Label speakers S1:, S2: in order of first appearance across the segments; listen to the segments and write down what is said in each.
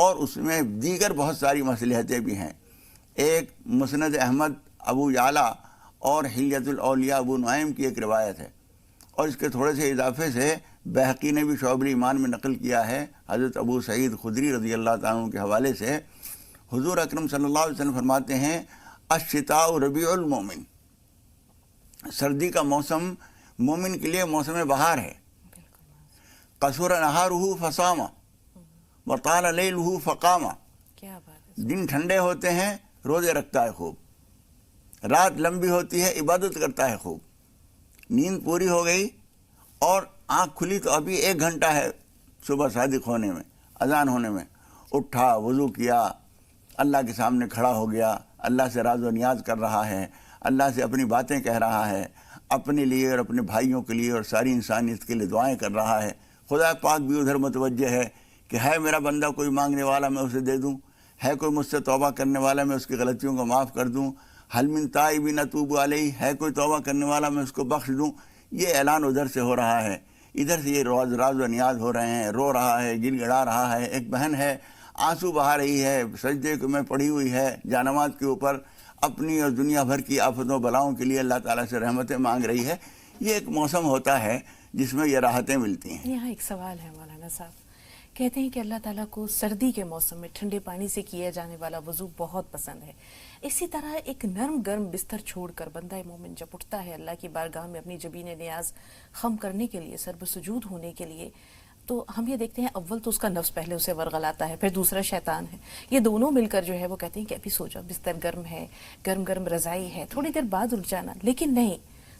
S1: اور اس میں دیگر بہت ساری مصلحتیں بھی ہیں۔ ایک مسند احمد ابو یعلا اور حلیۃ الاولیاء ابو نعیم کی ایک روایت ہے، اور اس کے تھوڑے سے اضافے سے بہقی نے بھی شعب الایمان میں نقل کیا ہے حضرت ابو سعید خدری رضی اللہ تعالیٰ عنہ کے حوالے سے۔ حضور اکرم صلی اللہ علیہ وسلم فرماتے ہیں الشتاء ربیع المومن، سردی کا موسم مومن کے لیے موسم بہار ہے۔ قصر نہارہ فصام وطال لیلہ فقام،
S2: کیا بات ہے،
S1: دن ٹھنڈے ہوتے ہیں روزے رکھتا ہے خوب، رات لمبی ہوتی ہے عبادت کرتا ہے خوب، نیند پوری ہو گئی اور آنکھ کھلی تو ابھی 1 گھنٹہ ہے صبح صادق ہونے میں، اذان ہونے میں، اٹھا وضو کیا، اللہ کے سامنے کھڑا ہو گیا، اللہ سے راز و نیاز کر رہا ہے، اللہ سے اپنی باتیں کہہ رہا ہے، اپنے لیے اور اپنے بھائیوں کے لیے اور ساری انسانیت کے لیے دعائیں کر رہا ہے۔ خدا پاک بھی ادھر متوجہ ہے کہ ہے میرا بندہ کوئی مانگنے والا میں اسے دے دوں، ہے کوئی مجھ سے توبہ کرنے والا میں اس کی غلطیوں کو معاف کر دوں، حل من تائب اتوب علیہ، ہے کوئی توبہ کرنے والا میں اس کو بخش دوں۔ یہ اعلان ادھر سے ہو رہا ہے، ادھر سے یہ راز و نیاز ہو رہے ہیں، رو رہا ہے، گڑ گڑا رہا ہے۔ ایک بہن ہے آنسو بہا رہی ہے، سجدے میں پڑی ہوئی ہے جانماز کے اوپر، اپنی اور دنیا بھر کی آفتوں بلاؤں کے لیے اللہ تعالیٰ سے رحمتیں مانگ رہی ہے۔ یہ ایک موسم ہوتا ہے جس میں یہ راحتیں ملتی ہیں۔
S2: یہاں ایک سوال ہے مولانا صاحب، کہتے ہیں کہ اللہ تعالیٰ کو سردی کے موسم میں ٹھنڈے پانی سے کیا جانے والا وضو بہت پسند ہے، اسی طرح ایک نرم گرم بستر چھوڑ کر بندہ مومن جب اٹھتا ہے اللہ کی بارگاہ میں اپنی جبین نیاز خم کرنے کے لیے، سر بسجود ہونے کے لیے، تو ہم یہ دیکھتے ہیں اول تو اس کا نفس پہلے اسے ورغلاتا ہے، پھر دوسرا شیطان ہے، یہ دونوں مل کر جو ہے وہ کہتے ہیں کہ ابھی سو جاؤ، بستر گرم ہے، گرم گرم رضائی ہے، تھوڑی دیر بعد اٹھ جانا، لیکن نہیں،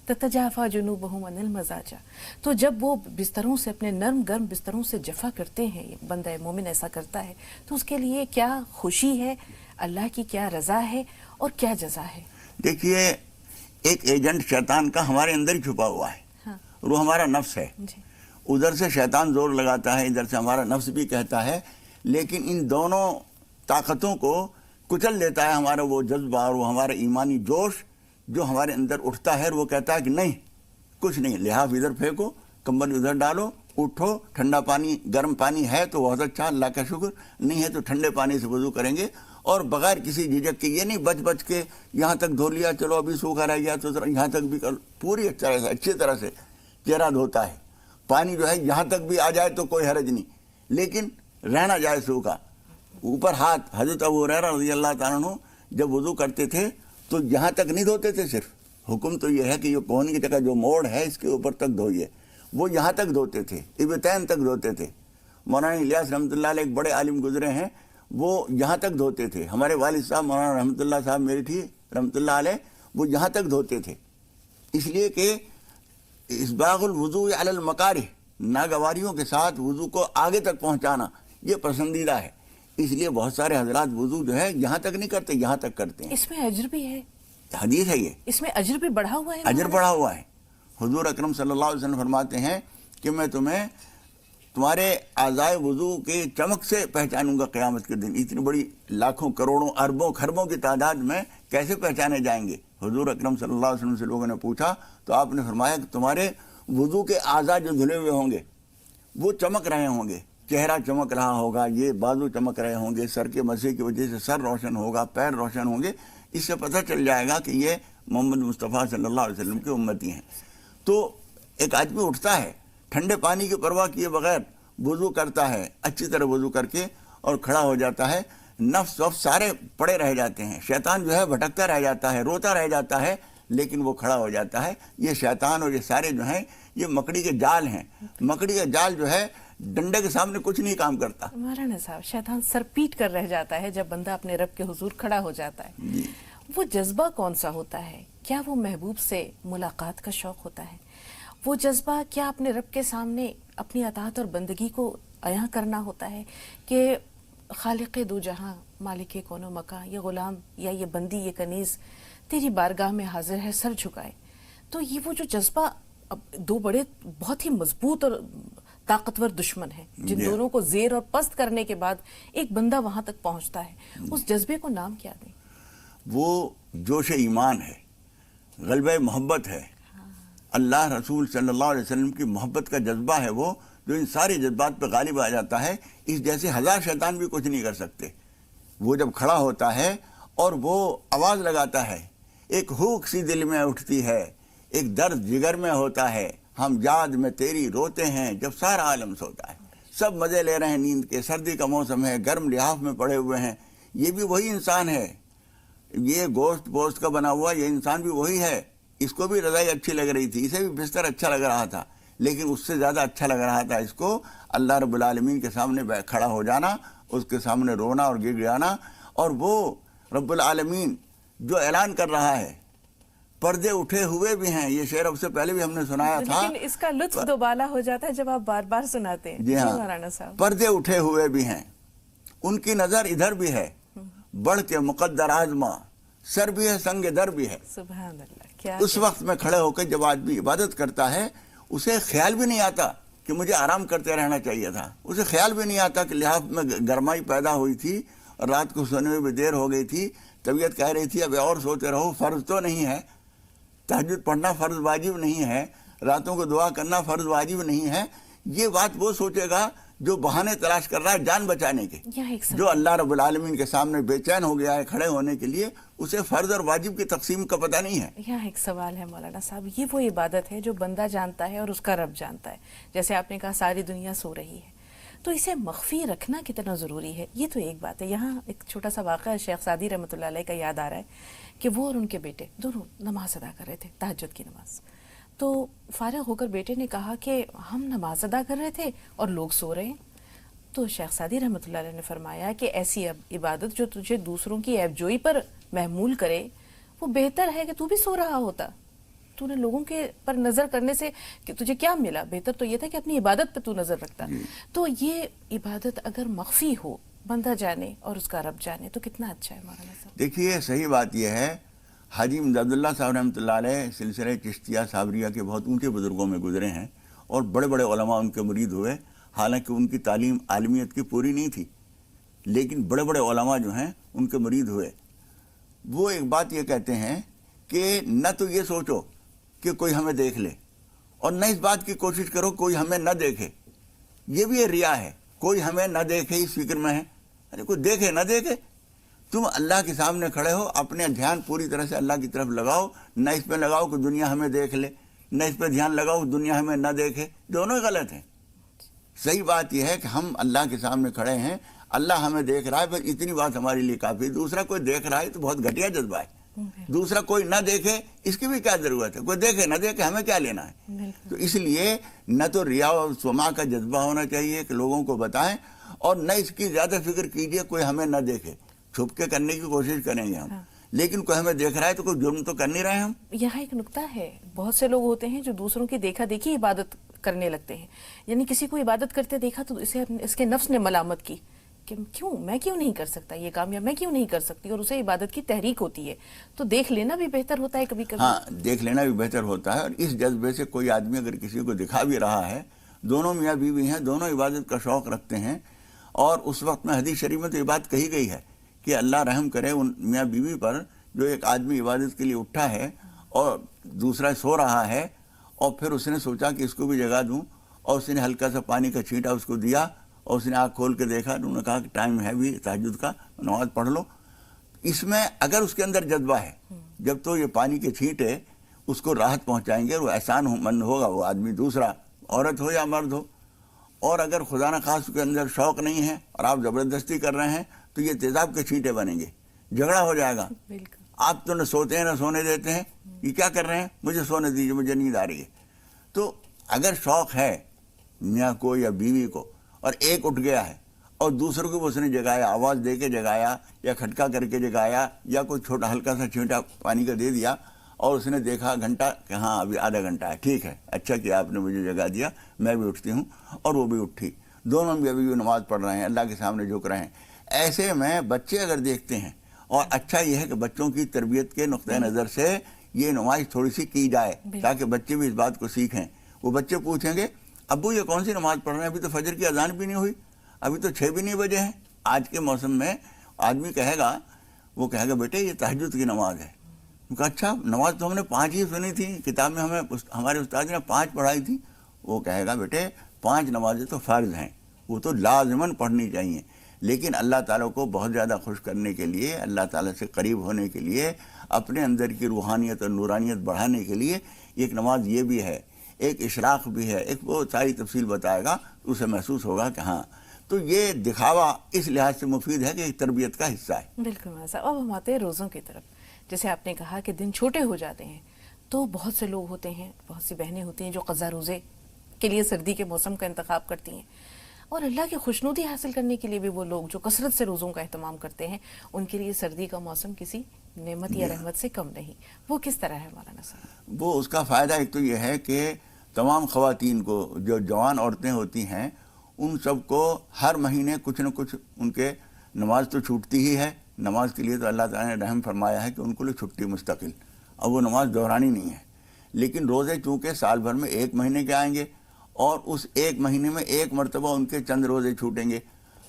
S2: تتجافا جنوبہم عن المضاجع۔ تو جب وہ بستروں سے، اپنے نرم گرم بستروں سے جفا کرتے ہیں، یہ بندہ مومن ایسا کرتا ہے، تو اس کے لیے کیا خوشی ہے، اللہ کی کیا رضا ہے اور کیا جزا ہے؟
S1: دیکھیے، ایک ایجنٹ شیطان کا ہمارے اندر ہی چھپا ہوا ہے،
S2: ہاں
S1: وہ ہمارا نفس ہے۔
S2: جی،
S1: ادھر سے شیطان زور لگاتا ہے، ادھر سے ہمارا نفس بھی کہتا ہے، لیکن ان دونوں طاقتوں کو کچل دیتا ہے ہمارا وہ جذبہ اور وہ ہمارا ایمانی جوش جو ہمارے اندر اٹھتا ہے، اور وہ کہتا ہے کہ نہیں، کچھ نہیں، لحاف ادھر پھینکو، کمبل ادھر ڈالو، اٹھو، ٹھنڈا پانی، گرم پانی ہے تو بہت اچھا، اللہ کا شکر، نہیں ہے تو ٹھنڈے پانی سے وضو کریں گے، اور بغیر کسی جھجک کے، یہ نہیں بچ کے یہاں تک دھو لیا، چلو ابھی سوکھا رہ گیا تو یہاں تک بھی پوری اچھی طرح سے چہرہ دھوتا ہے، پانی جو ہے یہاں تک بھی آ جائے تو کوئی حرج نہیں، لیکن رہنا جائے سوکھا۔ اوپر ہاتھ، حضرت ابو ہریرہ رضی اللہ تعالیٰ عنہ جب وضو کرتے تھے تو یہاں تک نہیں دھوتے تھے، صرف حکم تو یہ ہے کہ یہ کوہنی کی جگہ جو موڑ ہے اس کے اوپر تک دھوئیے، وہ یہاں تک دھوتے تھے، ابتین تک دھوتے تھے۔ مولانا الیاس رحمۃ اللہ علیہ ایک بڑے عالم گزرے ہیں، وہ یہاں تک دھوتے تھے۔ ہمارے والد صاحب مولانا رحمۃ اللہ صاحب میرٹھی رحمۃ اللہ علیہ، وہ یہاں تک دھوتے تھے، اس لیے کہ اسباغ الوضوء علی المکارہ، ناگواریوں کے ساتھ وضو کو آگے تک پہنچانا یہ پسندیدہ ہے، اس لیے بہت سارے حضرات وضو جو ہے یہاں تک نہیں کرتے، یہاں تک کرتے ہیں۔
S2: اس میں اجر بھی ہے،
S1: حدیث ہے، یہ
S2: اس میں اجر بھی بڑھا ہوا ہے،
S1: اجر پڑا ہوا ہے۔ حضور اکرم صلی اللہ علیہ وسلم فرماتے ہیں کہ میں تمہیں تمہارے اعضائے وضو کے چمک سے پہچانوں گا قیامت کے دن۔ اتنی بڑی لاکھوں کروڑوں اربوں خربوں کی تعداد میں کیسے پہچانے جائیں گے؟ حضور اکرم صلی اللہ علیہ وسلم سے لوگوں نے پوچھا تو آپ نے فرمایا کہ تمہارے وضو کے اعضاء جو دھلے ہوئے ہوں گے وہ چمک رہے ہوں گے، چہرہ چمک رہا ہوگا، یہ بازو چمک رہے ہوں گے، سر کے مسح کی وجہ سے سر روشن ہوگا، پیر روشن ہوں گے، اس سے پتہ چل جائے گا کہ یہ محمد مصطفیٰ صلی اللہ علیہ وسلم کے امتی ہیں۔ تو ایک آدمی اٹھتا ہے ٹھنڈے پانی کی پرواہ کیے بغیر وضو کرتا ہے، اچھی طرح وضو کر کے اور کھڑا ہو جاتا ہے، نفس وفس سارے پڑے رہ جاتے ہیں، شیطان جو ہے بھٹکتا رہ جاتا ہے، روتا رہ جاتا ہے، لیکن وہ کھڑا ہو جاتا ہے۔ یہ شیطان اور یہ سارے جو ہیں یہ مکڑی کے جال ہیں، مکڑی کا جال جو ہے ڈنڈے کے سامنے کچھ نہیں کام کرتا۔
S2: مولانا صاحب، شیطان سر پیٹ کر رہ جاتا ہے جب بندہ اپنے رب کے حضور کھڑا ہو جاتا ہے۔
S1: جی،
S2: وہ جذبہ کون سا ہوتا ہے؟ کیا وہ محبوب سے ملاقات کا شوق ہوتا ہے؟ وہ جذبہ کیا اپنے رب کے سامنے اپنی اطاعت اور بندگی کو عیاں کرنا ہوتا ہے کہ خالق دو جہاں، مالک کون و مکاں، یہ غلام یا یہ بندی، یہ کنیز تیری بارگاہ میں حاضر ہے، سر جھکائے؟ تو یہ وہ جو جذبہ، اب دو بڑے بہت ہی مضبوط اور طاقتور دشمن ہیں جن دونوں کو زیر اور پست کرنے کے بعد ایک بندہ وہاں تک پہنچتا ہے، اس جذبے کو نام کیا دیں؟
S1: وہ جوش ایمان ہے، غلبہ محبت ہے، اللہ رسول صلی اللہ علیہ وسلم کی محبت کا جذبہ ہے، وہ جو ان سارے جذبات پہ غالب آ جاتا ہے، اس جیسے 1000 شیطان بھی کچھ نہیں کر سکتے۔ وہ جب کھڑا ہوتا ہے اور وہ آواز لگاتا ہے، ایک ہوک سی دل میں اٹھتی ہے، ایک درد جگر میں ہوتا ہے، ہم یاد میں تیری روتے ہیں جب سارا عالم سوتا ہے۔ سب مزے لے رہے ہیں نیند کے، سردی کا موسم ہے، گرم لحاف میں پڑے ہوئے ہیں، یہ بھی وہی انسان ہے، یہ گوشت پوشت کا بنا ہوا یہ انسان بھی وہی ہے۔ اس کو بھی رضائی اچھی لگ رہی تھی، اسے بھی بستر اچھا لگ رہا تھا، لیکن اس سے زیادہ اچھا لگ رہا تھا اس کو اللہ رب العالمین کے سامنے کھڑا ہو جانا، اس کے سامنے رونا اور گر گڑانا۔ اور وہ رب العالمین جو اعلان کر رہا ہے، پردے اٹھے ہوئے بھی ہیں، یہ شعر اب سے پہلے بھی ہم نے سنایا تھا،
S2: لیکن اس کا لطف دوبالا ہو جاتا ہے جب آپ بار بار سناتے ہیں۔
S1: جی ہاں،
S2: مولانا صاحب،
S1: پردے اٹھے ہوئے بھی ہیں، ان کی نظر ادھر بھی ہے، بڑھ کے مقدر آزما، سر بھی ہے سنگ در بھی ہے۔
S2: سبحان اللہ، کیا
S1: اس وقت میں کھڑے ہو کے جب آدمی عبادت کرتا ہے، اسے خیال بھی نہیں آتا کہ مجھے آرام کرتے رہنا چاہیے تھا، اسے خیال بھی نہیں آتا کہ لحاف میں گرمائی پیدا ہوئی تھی اور رات کو سونے میں بھی دیر ہو گئی تھی، طبیعت کہہ رہی تھی اب اور سوتے رہو، فرض تو نہیں ہے، تہجد پڑھنا فرض واجب نہیں ہے، راتوں کو دعا کرنا فرض واجب نہیں ہے۔ یہ بات وہ سوچے گا جو بہانے تلاش کر رہا ہے جان بچانے کے،
S2: یہاں ایک
S1: جو اللہ رب العالمین کے سامنے بے چین ہو گیا ہے کھڑے ہونے کے لیے، اسے فرض اور واجب کی تقسیم کا پتہ نہیں ہے۔
S2: یہاں ایک سوال ہے مولانا صاحب، یہ وہ عبادت ہے جو بندہ جانتا ہے اور اس کا رب جانتا ہے، جیسے آپ نے کہا ساری دنیا سو رہی ہے، تو اسے مخفی رکھنا کتنا ضروری ہے؟ یہ تو ایک بات ہے۔ یہاں ایک چھوٹا سا واقعہ شیخ سعدی رحمۃ اللہ علیہ کا یاد آ رہا ہے کہ وہ اور ان کے بیٹے دونوں نماز ادا کر رہے تھے، تہجد کی نماز۔ تو فارغ ہو کر بیٹے نے کہا کہ ہم نماز ادا کر رہے تھے اور لوگ سو رہے ہیں۔ تو شیخ سعدی رحمۃ اللہ علیہ نے فرمایا کہ ایسی عبادت جو تجھے دوسروں کی عیب جوئی پر محمول کرے، وہ بہتر ہے کہ تو بھی سو رہا ہوتا۔ تو نے لوگوں کے پر نظر کرنے سے کہ تجھے کیا ملا؟ بہتر تو یہ تھا کہ اپنی عبادت پہ تو نظر رکھتا۔ تو یہ عبادت اگر مخفی ہو، بندہ جانے اور اس کا رب جانے، تو کتنا اچھا ہے مولانا صاحب۔
S1: دیکھیے صحیح بات یہ ہے، حاجی امداد اللہ صاحب رحمۃ اللہ علیہ سلسلہ چشتیہ صابریہ کے بہت اونچے بزرگوں میں گزرے ہیں، اور بڑے بڑے علماء ان کے مرید ہوئے، حالانکہ ان کی تعلیم عالمیت کی پوری نہیں تھی، لیکن بڑے بڑے علماء جو ہیں ان کے مرید ہوئے۔ وہ ایک بات یہ کہتے ہیں کہ نہ تو یہ سوچو کہ کوئی ہمیں دیکھ لے، اور نہ اس بات کی کوشش کرو کوئی ہمیں نہ دیکھے۔ یہ بھی ریا ہے، کوئی ہمیں نہ دیکھے اس فکر میں ہے، ارے کوئی دیکھے نہ دیکھے، تم اللہ کے سامنے کھڑے ہو، اپنے دھیان پوری طرح سے اللہ کی طرف لگاؤ، نہ اس پہ لگاؤ کہ دنیا ہمیں دیکھ لے، نہ اس پہ دھیان لگاؤ کہ دنیا ہمیں نہ دیکھے، دونوں غلط ہیں۔ صحیح بات یہ ہے کہ ہم اللہ کے سامنے کھڑے ہیں، اللہ ہمیں دیکھ رہا ہے، بس اتنی بات ہمارے لیے کافی ہے۔ دوسرا کوئی دیکھ رہا ہے تو بہت گھٹیا جذبہ ہے، دوسرا کوئی نہ دیکھے اس کی بھی کیا ضرورت ہے، کوئی دیکھے نہ دیکھے ہمیں کیا لینا ہے۔ تو اس لیے نہ تو ریا و سما کا جذبہ ہونا چاہیے کہ لوگوں کو بتائیں، اور نہ اس کی زیادہ فکر کیجیے کوئی ہمیں نہ دیکھے، چھپ کے کرنے کی کوشش کریں گے ہم، لیکن کوئی ہمیں دیکھ رہا ہے تو کوئی جرم تو کر نہیں رہے ہم۔
S2: یہاں ایک نکتہ ہے، بہت سے لوگ ہوتے ہیں جو دوسروں کی دیکھا دیکھی عبادت کرنے لگتے ہیں، یعنی کسی کو عبادت کرتے دیکھا تو اس کے نفس نے ملامت کی کہ میں کیوں نہیں کر سکتا یہ کام، یا میں کیوں نہیں کر سکتی، اور اسے عبادت کی تحریک ہوتی ہے۔ تو دیکھ لینا بھی بہتر ہوتا ہے کبھی کبھی۔
S1: ہاں، دیکھ لینا بھی بہتر ہوتا ہے، اور اس جذبے سے کوئی آدمی اگر کسی کو دکھا بھی رہا ہے، دونوں میاں بیوی ہیں، دونوں عبادت کا شوق رکھتے ہیں، اور اس وقت میں حدیث شریف میں تو یہ بات کہی گئی ہے کہ اللہ رحم کرے ان میاں بیوی پر جو ایک آدمی عبادت کے لیے اٹھا ہے اور دوسرا سو رہا ہے، اور پھر اس نے سوچا کہ اس کو بھی جگا دوں، اور اس نے ہلکا سا پانی کا چھینٹا اس کو دیا، اور اس نے آنکھ کھول کے دیکھا، انہوں نے کہا کہ ٹائم ہے بھی تہجد کا، نماز پڑھ لو۔ اس میں اگر اس کے اندر جذبہ ہے، جب تو یہ پانی کے چھینٹے اس کو راحت پہنچائیں گے، وہ احسان مند ہوگا وہ آدمی دوسرا، عورت ہو یا مرد ہو۔ اور اگر خدا نخواست اس کے اندر شوق نہیں ہے اور آپ زبردستی کر رہے ہیں تو یہ تیزاب کے چھینٹے بنیں گے، جھگڑا ہو جائے گا۔ آپ تو نہ سوتے ہیں نہ سونے دیتے ہیں، یہ کیا کر رہے ہیں، مجھے سونے دیجیے، مجھے نیند آ رہی ہے۔ تو اگر شوق ہے میاں کو یا بیوی کو، اور ایک اٹھ گیا ہے اور دوسروں کو اس نے جگایا، آواز دے کے جگایا یا کھٹکا کر کے جگایا، یا کوئی چھوٹا ہلکا سا چھینٹا پانی کا دے دیا، اور اس نے دیکھا گھنٹہ کہ ہاں ابھی آدھا گھنٹہ ہے، ٹھیک ہے، اچھا کیا آپ نے مجھے جگا دیا، میں بھی اٹھتی ہوں، اور وہ بھی اٹھی، دونوں بھی ابھی نماز پڑھ رہے ہیں، اللہ کے سامنے جھک رہے ہیں۔ ایسے میں بچے اگر دیکھتے ہیں، اور اچھا یہ ہے کہ بچوں کی تربیت کے نقطۂ نظر سے یہ نماز تھوڑی سی کی جائے تاکہ بچے بھی اس بات کو سیکھیں۔ وہ بچے پوچھیں گے ابو یہ کون سی نماز پڑھ رہے ہیں، ابھی تو فجر کی اذان بھی نہیں ہوئی، ابھی تو 6 بھی نہیں بجے ہیں۔ آج کے موسم میں آدمی کہے گا، وہ کہے گا بیٹے یہ تہجد کی نماز ہے۔ کہا اچھا، نماز تو ہم نے 5 ہی سنی تھی، کتاب میں ہمارے استاد نے 5 پڑھائی تھی۔ وہ کہے گا بیٹے 5 نمازیں تو فرض ہیں، وہ تو لازماً پڑھنی چاہیے، لیکن اللہ تعالیٰ کو بہت زیادہ خوش کرنے کے لیے، اللہ تعالیٰ سے قریب ہونے کے لیے، اپنے اندر کی روحانیت اور نورانیت بڑھانے کے لیے ایک نماز یہ بھی ہے، ایک اشراق بھی ہے، ایک وہ ساری تفصیل بتائے گا تو اسے محسوس ہوگا کہ ہاں، تو یہ دکھاوا اس لحاظ سے مفید ہے کہ ایک تربیت کا حصہ ہے۔
S2: بالکل مولانا صاحب، اب ہم آتے ہیں روزوں کی طرف۔ جیسے آپ نے کہا کہ دن چھوٹے ہو جاتے ہیں تو بہت سے لوگ ہوتے ہیں، بہت سی بہنیں ہوتی ہیں جو قضا روزے کے لیے سردی کے موسم کا انتخاب کرتی ہیں، اور اللہ کی خوشنودی حاصل کرنے کے لیے بھی وہ لوگ جو کثرت سے روزوں کا اہتمام کرتے ہیں، ان کے لیے سردی کا موسم کسی نعمت یا رحمت سے کم نہیں۔ وہ کس طرح ہے مولانا صاحب؟
S1: وہ اس کا فائدہ ایک تو یہ ہے کہ تمام خواتین کو، جو جوان عورتیں ہوتی ہیں، ان سب کو ہر مہینے کچھ نہ کچھ ان کے نماز تو چھوٹتی ہی ہے، نماز کے لیے تو اللہ تعالیٰ نے رحم فرمایا ہے کہ ان کو لیے چھٹی مستقل، اب وہ نماز دہرانی نہیں ہے، لیکن روزے چونکہ سال بھر میں 1 مہینے کے آئیں گے اور اس 1 مہینے میں 1 مرتبہ ان کے چند روزے چھوٹیں گے،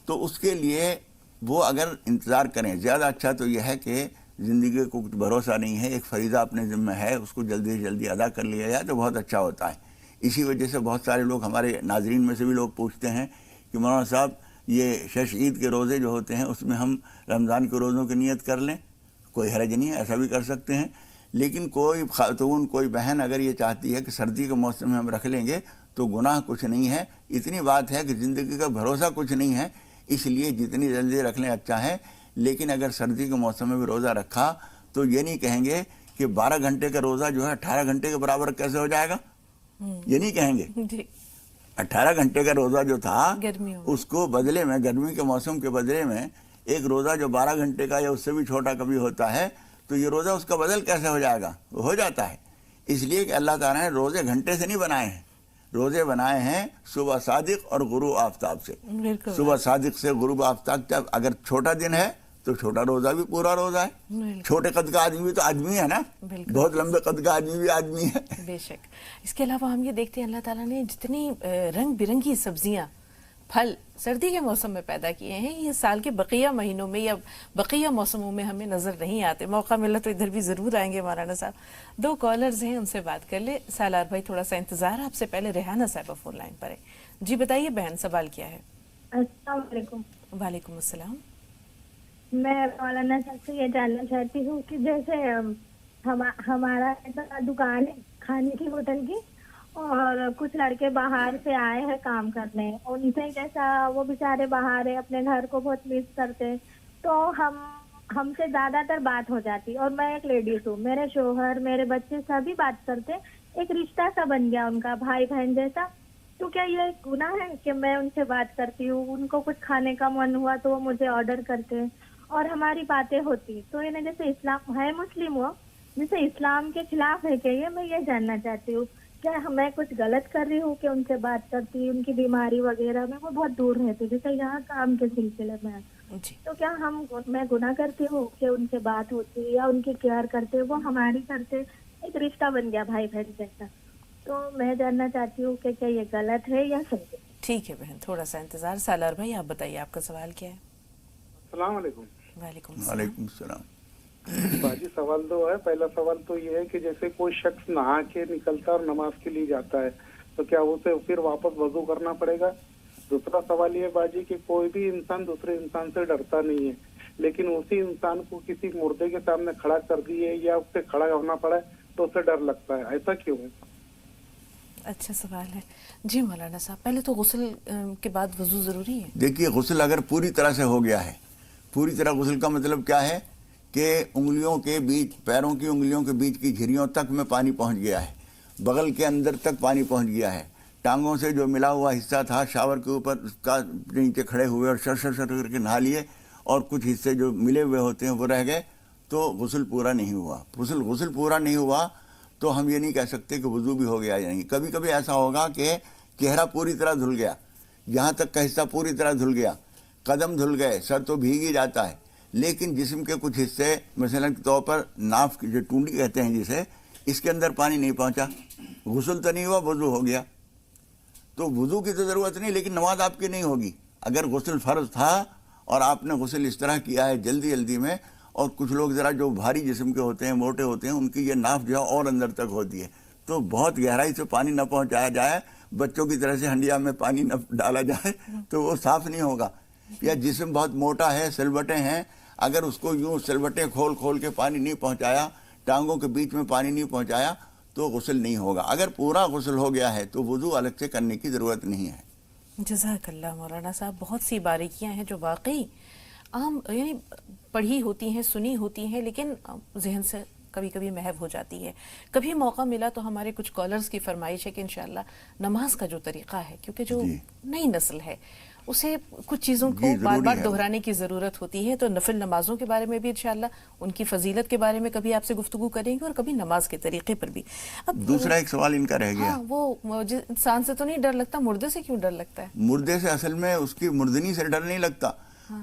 S1: تو اس کے لیے وہ اگر انتظار کریں، زیادہ اچھا تو یہ ہے کہ زندگی کو کچھ بھروسہ نہیں ہے، ایک فریضہ اپنے ذمہ ہے، اس کو جلدی سے جلدی ادا کر لیا جائے تو بہت اچھا ہوتا ہے۔ اسی وجہ سے بہت سارے لوگ، ہمارے ناظرین میں سے بھی لوگ پوچھتے ہیں کہ مولانا صاحب یہ شش عید کے روزے جو ہوتے ہیں اس میں ہم رمضان کے روزوں کی نیت کر لیں؟ کوئی حرج نہیں ہے، ایسا بھی کر سکتے ہیں، لیکن کوئی خاتون، کوئی بہن اگر یہ چاہتی ہے کہ سردی کے موسم میں ہم رکھ لیں گے تو گناہ کچھ نہیں ہے، اتنی بات ہے کہ زندگی کا بھروسہ کچھ نہیں ہے، اس لیے جتنی جلدی رکھ لیں اچھا ہے، لیکن اگر سردی کے موسم میں بھی روزہ رکھا تو یہ نہیں کہیں گے کہ 12 گھنٹے کا روزہ جو ہے 18 گھنٹے کے برابر کیسے ہو جائے گا، یہ نہیں کہیں گے۔ 18 گھنٹے کا روزہ جو تھا اس کو بدلے میں، گرمی کے موسم کے بدلے میں ایک روزہ جو 12 گھنٹے کا یا اس سے بھی چھوٹا کبھی ہوتا ہے، تو یہ روزہ اس کا بدل کیسے ہو جائے گا؟ وہ ہو جاتا ہے، اس لیے کہ اللہ تعالیٰ نے روزے گھنٹے سے نہیں بنائے ہیں، روزے بنائے ہیں صبح صادق اور غروب آفتاب سے۔ صبح صادق سے غروب آفتاب تک اگر چھوٹا دن ہے تو چھوٹا روزہ بھی پورا روزہ ہے، چھوٹے قد کا آدمی بھی تو آدمی ہے نا، بہت لمبے قد کا آدمی بھی آدمی ہے۔
S2: بے شک۔ اس کے علاوہ ہم یہ دیکھتے ہیں اللہ تعالیٰ نے جتنی رنگ برنگی سبزیاں، پھل سردی کے موسم میں پیدا کیے ہیں، یہ سال کے بقیہ مہینوں میں یا بقیہ موسموں میں ہمیں نظر نہیں آتے۔ موقع ملا تو ادھر بھی ضرور آئیں گے مولانا صاحب۔ 2 کالرز ہیں، ان سے بات کر لے۔ سالار بھائی تھوڑا سا انتظار، آپ سے پہلے ریحانہ صاحبہ فون لائن پر ہے۔ جی بتائیے بہن، سوال کیا ہے؟
S3: السلام علیکم۔
S2: وعلیکم السلام۔
S3: میں مولانا صاحب سے یہ جاننا چاہتی ہوں کہ جیسے ہمارا ایسا دکان ہے کھانے کی، ہوٹل کی، اور کچھ لڑکے باہر سے آئے ہیں کام کرنے، ان سے جیسا وہ بیچارے باہر ہے، اپنے گھر کو بہت مس کرتے، تو ہم سے زیادہ تر بات ہو جاتی، اور میں ایک لیڈیز ہوں، میرے شوہر، میرے بچے سبھی بات کرتے، ایک رشتہ سا بن گیا ان کا، بھائی بہن جیسا۔ تو کیا یہ گناہ ہے کہ میں ان سے بات کرتی ہوں، ان کو کچھ کھانے کا من ہوا تو وہ مجھے آرڈر کرتے اور ہماری باتیں ہوتی، تو انہیں جیسے اسلام ہے، مسلم ہو، جیسے اسلام کے خلاف ہے کہ یہ؟ میں یہ جاننا چاہتی ہوں کیا میں کچھ غلط کر رہی ہوں کہ ان سے بات کرتی، ان کی بیماری وغیرہ میں وہ بہت دور رہتی، جیسے یہاں کام کے سلسلے میں، تو کیا میں گناہ کرتی ہوں کہ ان سے بات ہوتی یا ان کی کیئر کرتے، وہ ہماری کرتے، ایک رشتہ بن گیا بھائی بہن جیسا؟ تو میں جاننا چاہتی ہوں کہ کیا یہ غلط ہے یا صحیح ہے؟
S2: ٹھیک ہے بہن، تھوڑا سا انتظار۔ سالار بھائی آپ بتائیے، آپ کا سوال کیا ہے؟
S4: السلام علیکم۔
S2: وعلیکم
S1: وعلیکم السلام۔
S4: باجی سوال دو ہے۔ پہلا سوال تو یہ ہے کہ جیسے کوئی شخص نہا کے نکلتا اور نماز کے لیے جاتا ہے تو کیا اسے پھر واپس وضو کرنا پڑے گا؟ دوسرا سوال یہ ہے باجی کہ کوئی بھی انسان دوسرے انسان سے ڈرتا نہیں ہے، لیکن اسی انسان کو کسی مردے کے سامنے کھڑا کر دیے یا اس سے کھڑا ہونا پڑا تو اسے ڈر لگتا ہے، ایسا کیوں ہے؟
S2: اچھا سوال ہے جی مولانا صاحب۔ پہلے تو غسل کے بعد وضو ضروری ہے؟
S1: دیکھیے، غسل اگر پوری طرح سے ہو گیا ہے، پوری طرح غسل کا مطلب کیا ہے کہ انگلیوں کے بیچ، پیروں کی انگلیوں کے بیچ کی جھریوں تک میں پانی پہنچ گیا ہے، بغل کے اندر تک پانی پہنچ گیا ہے، ٹانگوں سے جو ملا ہوا حصہ تھا شاور کے اوپر اس کا نیچے کھڑے ہوئے اور شر شر شر کر کے نہا لیے، اور کچھ حصے جو ملے ہوئے ہوتے ہیں وہ رہ گئے، تو غسل پورا نہیں ہوا۔ غسل پورا نہیں ہوا تو ہم یہ نہیں کہہ سکتے کہ وضو بھی ہو گیا یا نہیں۔ کبھی کبھی ایسا ہوگا کہ چہرہ پوری طرح دھل گیا، یہاں تک کا حصہ پوری طرح دھل گیا، قدم دھل گئے، سر تو بھیگ ہی جاتا ہے، لیکن جسم کے کچھ حصے، مثلاً کے طور پر ناف کی جو ٹونڈی کہتے ہیں جسے، اس کے اندر پانی نہیں پہنچا، غسل تو نہیں ہوا، وضو ہو گیا۔ تو وضو کی تو ضرورت نہیں، لیکن نماز آپ کی نہیں ہوگی۔ اگر غسل فرض تھا اور آپ نے غسل اس طرح کیا ہے جلدی جلدی میں، اور کچھ لوگ ذرا جو بھاری جسم کے ہوتے ہیں، موٹے ہوتے ہیں، ان کی یہ ناف جو ہے اور اندر تک ہوتی ہے، تو بہت گہرائی سے پانی نہ پہنچایا جائے، بچوں کی طرح سے ہنڈیا میں پانی نہ ڈالا جائے تو وہ صاف نہیں ہوگا. یا جسم بہت موٹا ہے، سلوٹیں ہیں، اگر اس کو یوں سلوٹیں کھول کھول کے پانی نہیں پہنچایا، ٹانگوں کے بیچ میں پانی نہیں پہنچایا تو غسل نہیں ہوگا. اگر پورا غسل ہو گیا ہے تو وضو الگ سے کرنے کی ضرورت نہیں ہے.
S2: جزاک اللہ مولانا صاحب. بہت سی باریکیاں ہیں جو واقعی عام یعنی پڑھی ہوتی ہیں، سنی ہوتی ہیں، لیکن ذہن سے کبھی کبھی محو ہو جاتی ہے. کبھی موقع ملا تو ہمارے کچھ کالرز کی فرمائش ہے کہ انشاءاللہ نماز کا جو طریقہ ہے، کیونکہ جو نئی نسل ہے اسے کچھ چیزوں کو بار بار دہرانے کی ضرورت ہوتی ہے، تو نفل نمازوں کے بارے میں بھی انشاءاللہ ان کی فضیلت کے بارے میں کبھی آپ سے گفتگو کریں گے، اور کبھی نماز کے طریقے پر بھی. اب
S1: دوسرا ایک سوال ان کا رہ گیا.
S2: ہاں، وہ انسان سے تو نہیں ڈر لگتا، مردے سے کیوں ڈر لگتا ہے؟
S1: مردے سے اصل میں اس کی مردنی سے ڈر نہیں لگتا،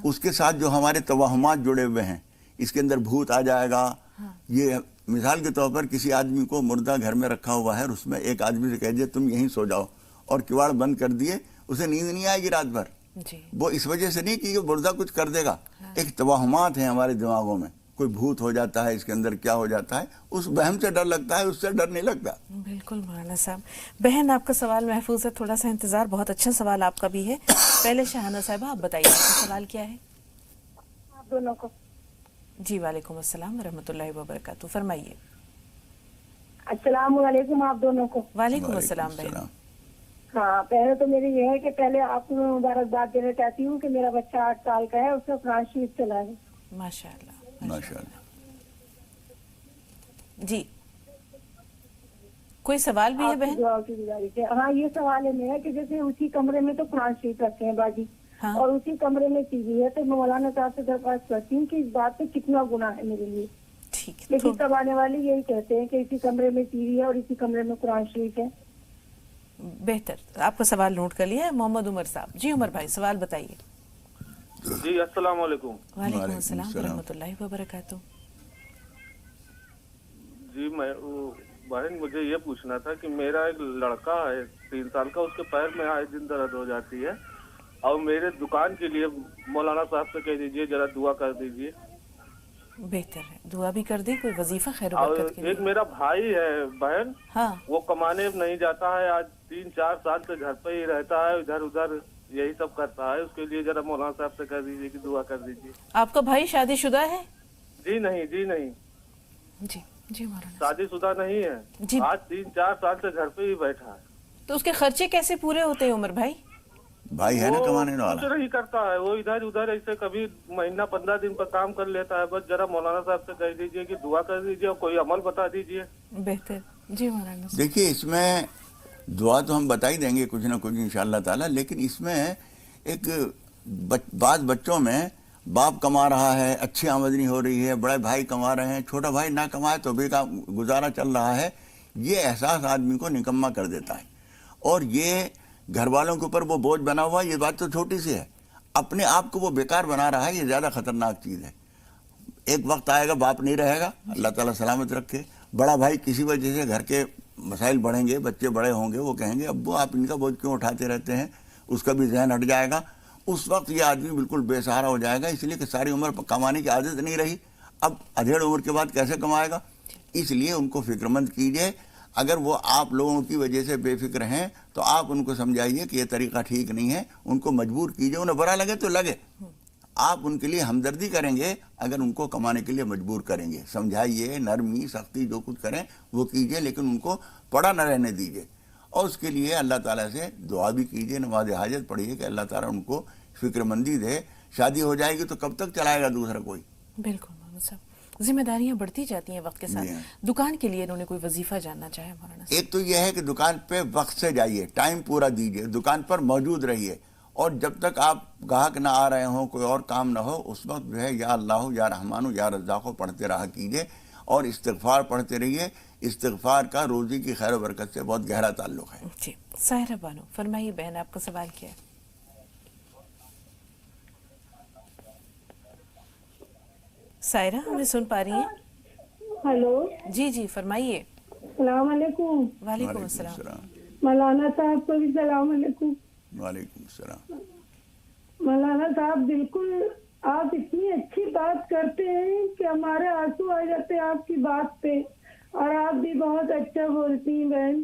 S1: اس کے ساتھ جو ہمارے توہمات جڑے ہوئے ہیں، اس کے اندر بھوت آ جائے گا. یہ مثال کے طور پر کسی آدمی کو مردہ گھر میں رکھا ہوا ہے اور اس میں ایک آدمی سے کہہ دیا تم یہیں سو جاؤ اور کواڑ بند کر دیے، اسے نیند نہیں آئے گی رات بھر. وہ اس وجہ سے نہیں کہ یہ مردہ کچھ کر دے گا. ایک توہمات ہیں ہمارے دماغوں میں، کوئی بھوت ہو جاتا ہے، اس کے اندر کیا ہو جاتا ہے، اس وہم سے ڈر لگتا ہے، اس سے ڈر نہیں لگتا.
S2: بالکل مولانا صاحب. بہن آپ کا سوال محفوظ ہے، تھوڑا سا انتظار. بہت اچھا سوال آپ کا بھی ہے. پہلے شاہانہ صاحبہ آپ بتائیے آپ کا سوال کیا ہے؟
S3: آپ دونوں کو.
S2: جی وعلیکم السلام ورحمۃ اللہ وبرکاتہ، فرمائیے.
S3: السلام علیکم آپ دونوں کو.
S2: وعلیکم السلام بہن.
S3: ہاں، پہلے تو میری یہ ہے کہ پہلے آپ کو میں مبارکباد دینا چاہتی ہوں کہ میرا بچہ 8 سال کا ہے، اسے قرآن شریف چلا ہے.
S2: ماشاء اللہ
S1: ماشاء اللہ.
S2: جی کوئی سوال بھی ہے
S3: آپ کی
S2: بہن؟
S3: دعا کی گزارش ہے. ہاں، یہ سوال ہے میرا کہ جیسے اسی کمرے میں تو قرآن شریف رکھتے ہیں باجی، اور اسی کمرے میں ٹی وی ہے، تو میں مولانا صاحب سے درخواست کرتی ہوں کہ اس بات پہ کتنا گناہ ہے میرے لیے.
S2: ٹھیک ہے،
S3: لیکن سب آنے والے یہی کہتے ہیں کہ اسی کمرے میں ٹی وی ہے اور اسی کمرے میں قرآن شریف ہے.
S2: بہتر. آپ کا سوال نوٹ کر لیا ہے. محمد عمر صاحب. جی عمر بھائی سوال بتائیے.
S5: جی السلام علیکم.
S2: وعلیکم السلام ورحمۃ اللہ وبرکاتہ.
S5: جی میں بہن مجھے یہ پوچھنا تھا کہ میرا ایک لڑکا ہے 3 سال کا، اس کے پیر میں آئے دن درد ہو جاتی ہے، اور میرے دکان کے لیے مولانا صاحب سے کہہ دیجئے ذرا دعا کر دیجئے.
S2: بہتر ہے، دعا بھی کر دیں. کوئی وظیفہ خیر و
S5: اور
S2: برکت کے
S5: ایک
S2: لیے.
S5: میرا بھائی ہے بہن،
S2: ہاں
S5: وہ کمانے نہیں جاتا ہے، آج 3-4 سال سے گھر پہ ہی رہتا ہے، ادھر ادھر یہی سب کرتا ہے. اس کے لیے ذرا مولانا صاحب سے کہہ دیجئے کہ دعا کر دیجئے.
S2: آپ کا بھائی شادی شدہ ہے؟
S5: جی نہیں
S2: جی جی مولانا
S5: شادی شدہ نہیں ہے.
S2: جی.
S5: آج 3-4 سال سے گھر پہ ہی بیٹھا ہے.
S2: تو اس کے خرچے کیسے پورے ہوتے ہیں عمر بھائی؟
S1: بھائی ہے نا کمانے
S5: کچھ
S1: والا.
S5: نہیں کرتا ہے، وہ ادھر ادھر ایسے کبھی مہینہ 15 دن پر کام کر لیتا ہے. بس ذرا مولانا صاحب سے کہہ دیجئے کہ دعا کر دیجئے اور کوئی عمل بتا دیجئے.
S2: بہتر. جی مولانا صاحب.
S1: دیکھیے اس میں دعا تو ہم بتا ہی دیں گے کچھ نہ کچھ انشاءاللہ تعالی، لیکن اس میں ایک بعض بچوں میں باپ کما رہا ہے، اچھی آمدنی ہو رہی ہے، بڑے بھائی کما رہے ہیں، چھوٹا بھائی نہ کمائے تو بھی گزارا چل رہا ہے. یہ احساس آدمی کو نکما کر دیتا ہے، اور یہ گھر والوں کے اوپر وہ بوجھ بنا ہوا. یہ بات تو چھوٹی سی ہے، اپنے آپ کو وہ بیکار بنا رہا ہے. یہ زیادہ خطرناک چیز ہے. ایک وقت آئے گا باپ نہیں رہے گا، اللہ تعالیٰ سلامت رکھے. بڑا بھائی کسی وجہ سے گھر کے مسائل بڑھیں گے، بچے بڑے ہوں گے، وہ کہیں گے ابو آپ ان کا بوجھ کیوں اٹھاتے رہتے ہیں. اس کا بھی ذہن ہٹ جائے گا. اس وقت یہ آدمی بالکل بے سہارا ہو جائے گا، اس لیے کہ ساری عمر کمانے کی عادت نہیں رہی. اب ادھیڑ عمر کے بعد کیسے کمائے گا. اس لیے ان کو فکر مند کیجئے. اگر وہ آپ لوگوں کی وجہ سے بے فکر ہیں تو آپ ان کو سمجھائیے کہ یہ طریقہ ٹھیک نہیں ہے. ان کو مجبور کیجئے. انہیں برا لگے تو لگے، آپ ان کے لیے ہمدردی کریں گے اگر ان کو کمانے کے لیے مجبور کریں گے. سمجھائیے، نرمی سختی جو کچھ کریں وہ کیجئے، لیکن ان کو پڑا نہ رہنے دیجئے. اور اس کے لیے اللہ تعالیٰ سے دعا بھی کیجئے، نماز حاجت پڑھیے کہ اللہ تعالیٰ ان کو فکر مندی دے. شادی ہو جائے گی تو کب تک چلائے گا دوسرا کوئی.
S2: بالکل مولانا صاحب. ذمہ داریاں بڑھتی جاتی ہیں وقت کے ساتھ. دکان کے لیے انہوں نے کوئی وظیفہ جاننا چاہے مولانا صاحب.
S1: ایک تو یہ ہے کہ دکان پہ وقت سے جائیے، ٹائم پورا دیجئے، دکان پر موجود رہیے. اور جب تک آپ گاہک نہ آ رہے ہوں، کوئی اور کام نہ ہو، اس وقت جو ہے یا اللہ یا رحمان یا رزاق پڑھتے رہا کیجئے، اور استغفار پڑھتے رہیے. استغفار کا روزی کی خیر و برکت سے بہت گہرا تعلق ہے.
S2: جی سائرہ بانو فرمائیے بہن، آپ کا سوال کیا ہے؟ سائرہ ہمیں سن پا رہی ہیں؟
S3: ہلو
S2: جی جی فرمائیے.
S3: السلام علیکم.
S2: وعلیکم السلام.
S3: مولانا صاحب کو بھی السلام علیکم.
S1: وعلیکم السلام.
S3: مولانا صاحب بالکل آپ اتنی اچھی بات کرتے ہیں کہ ہمارے آنسو آ جاتے ہیں آپ کی بات پہ. اور آپ بھی بہت اچھا بولتی ہیں بہن.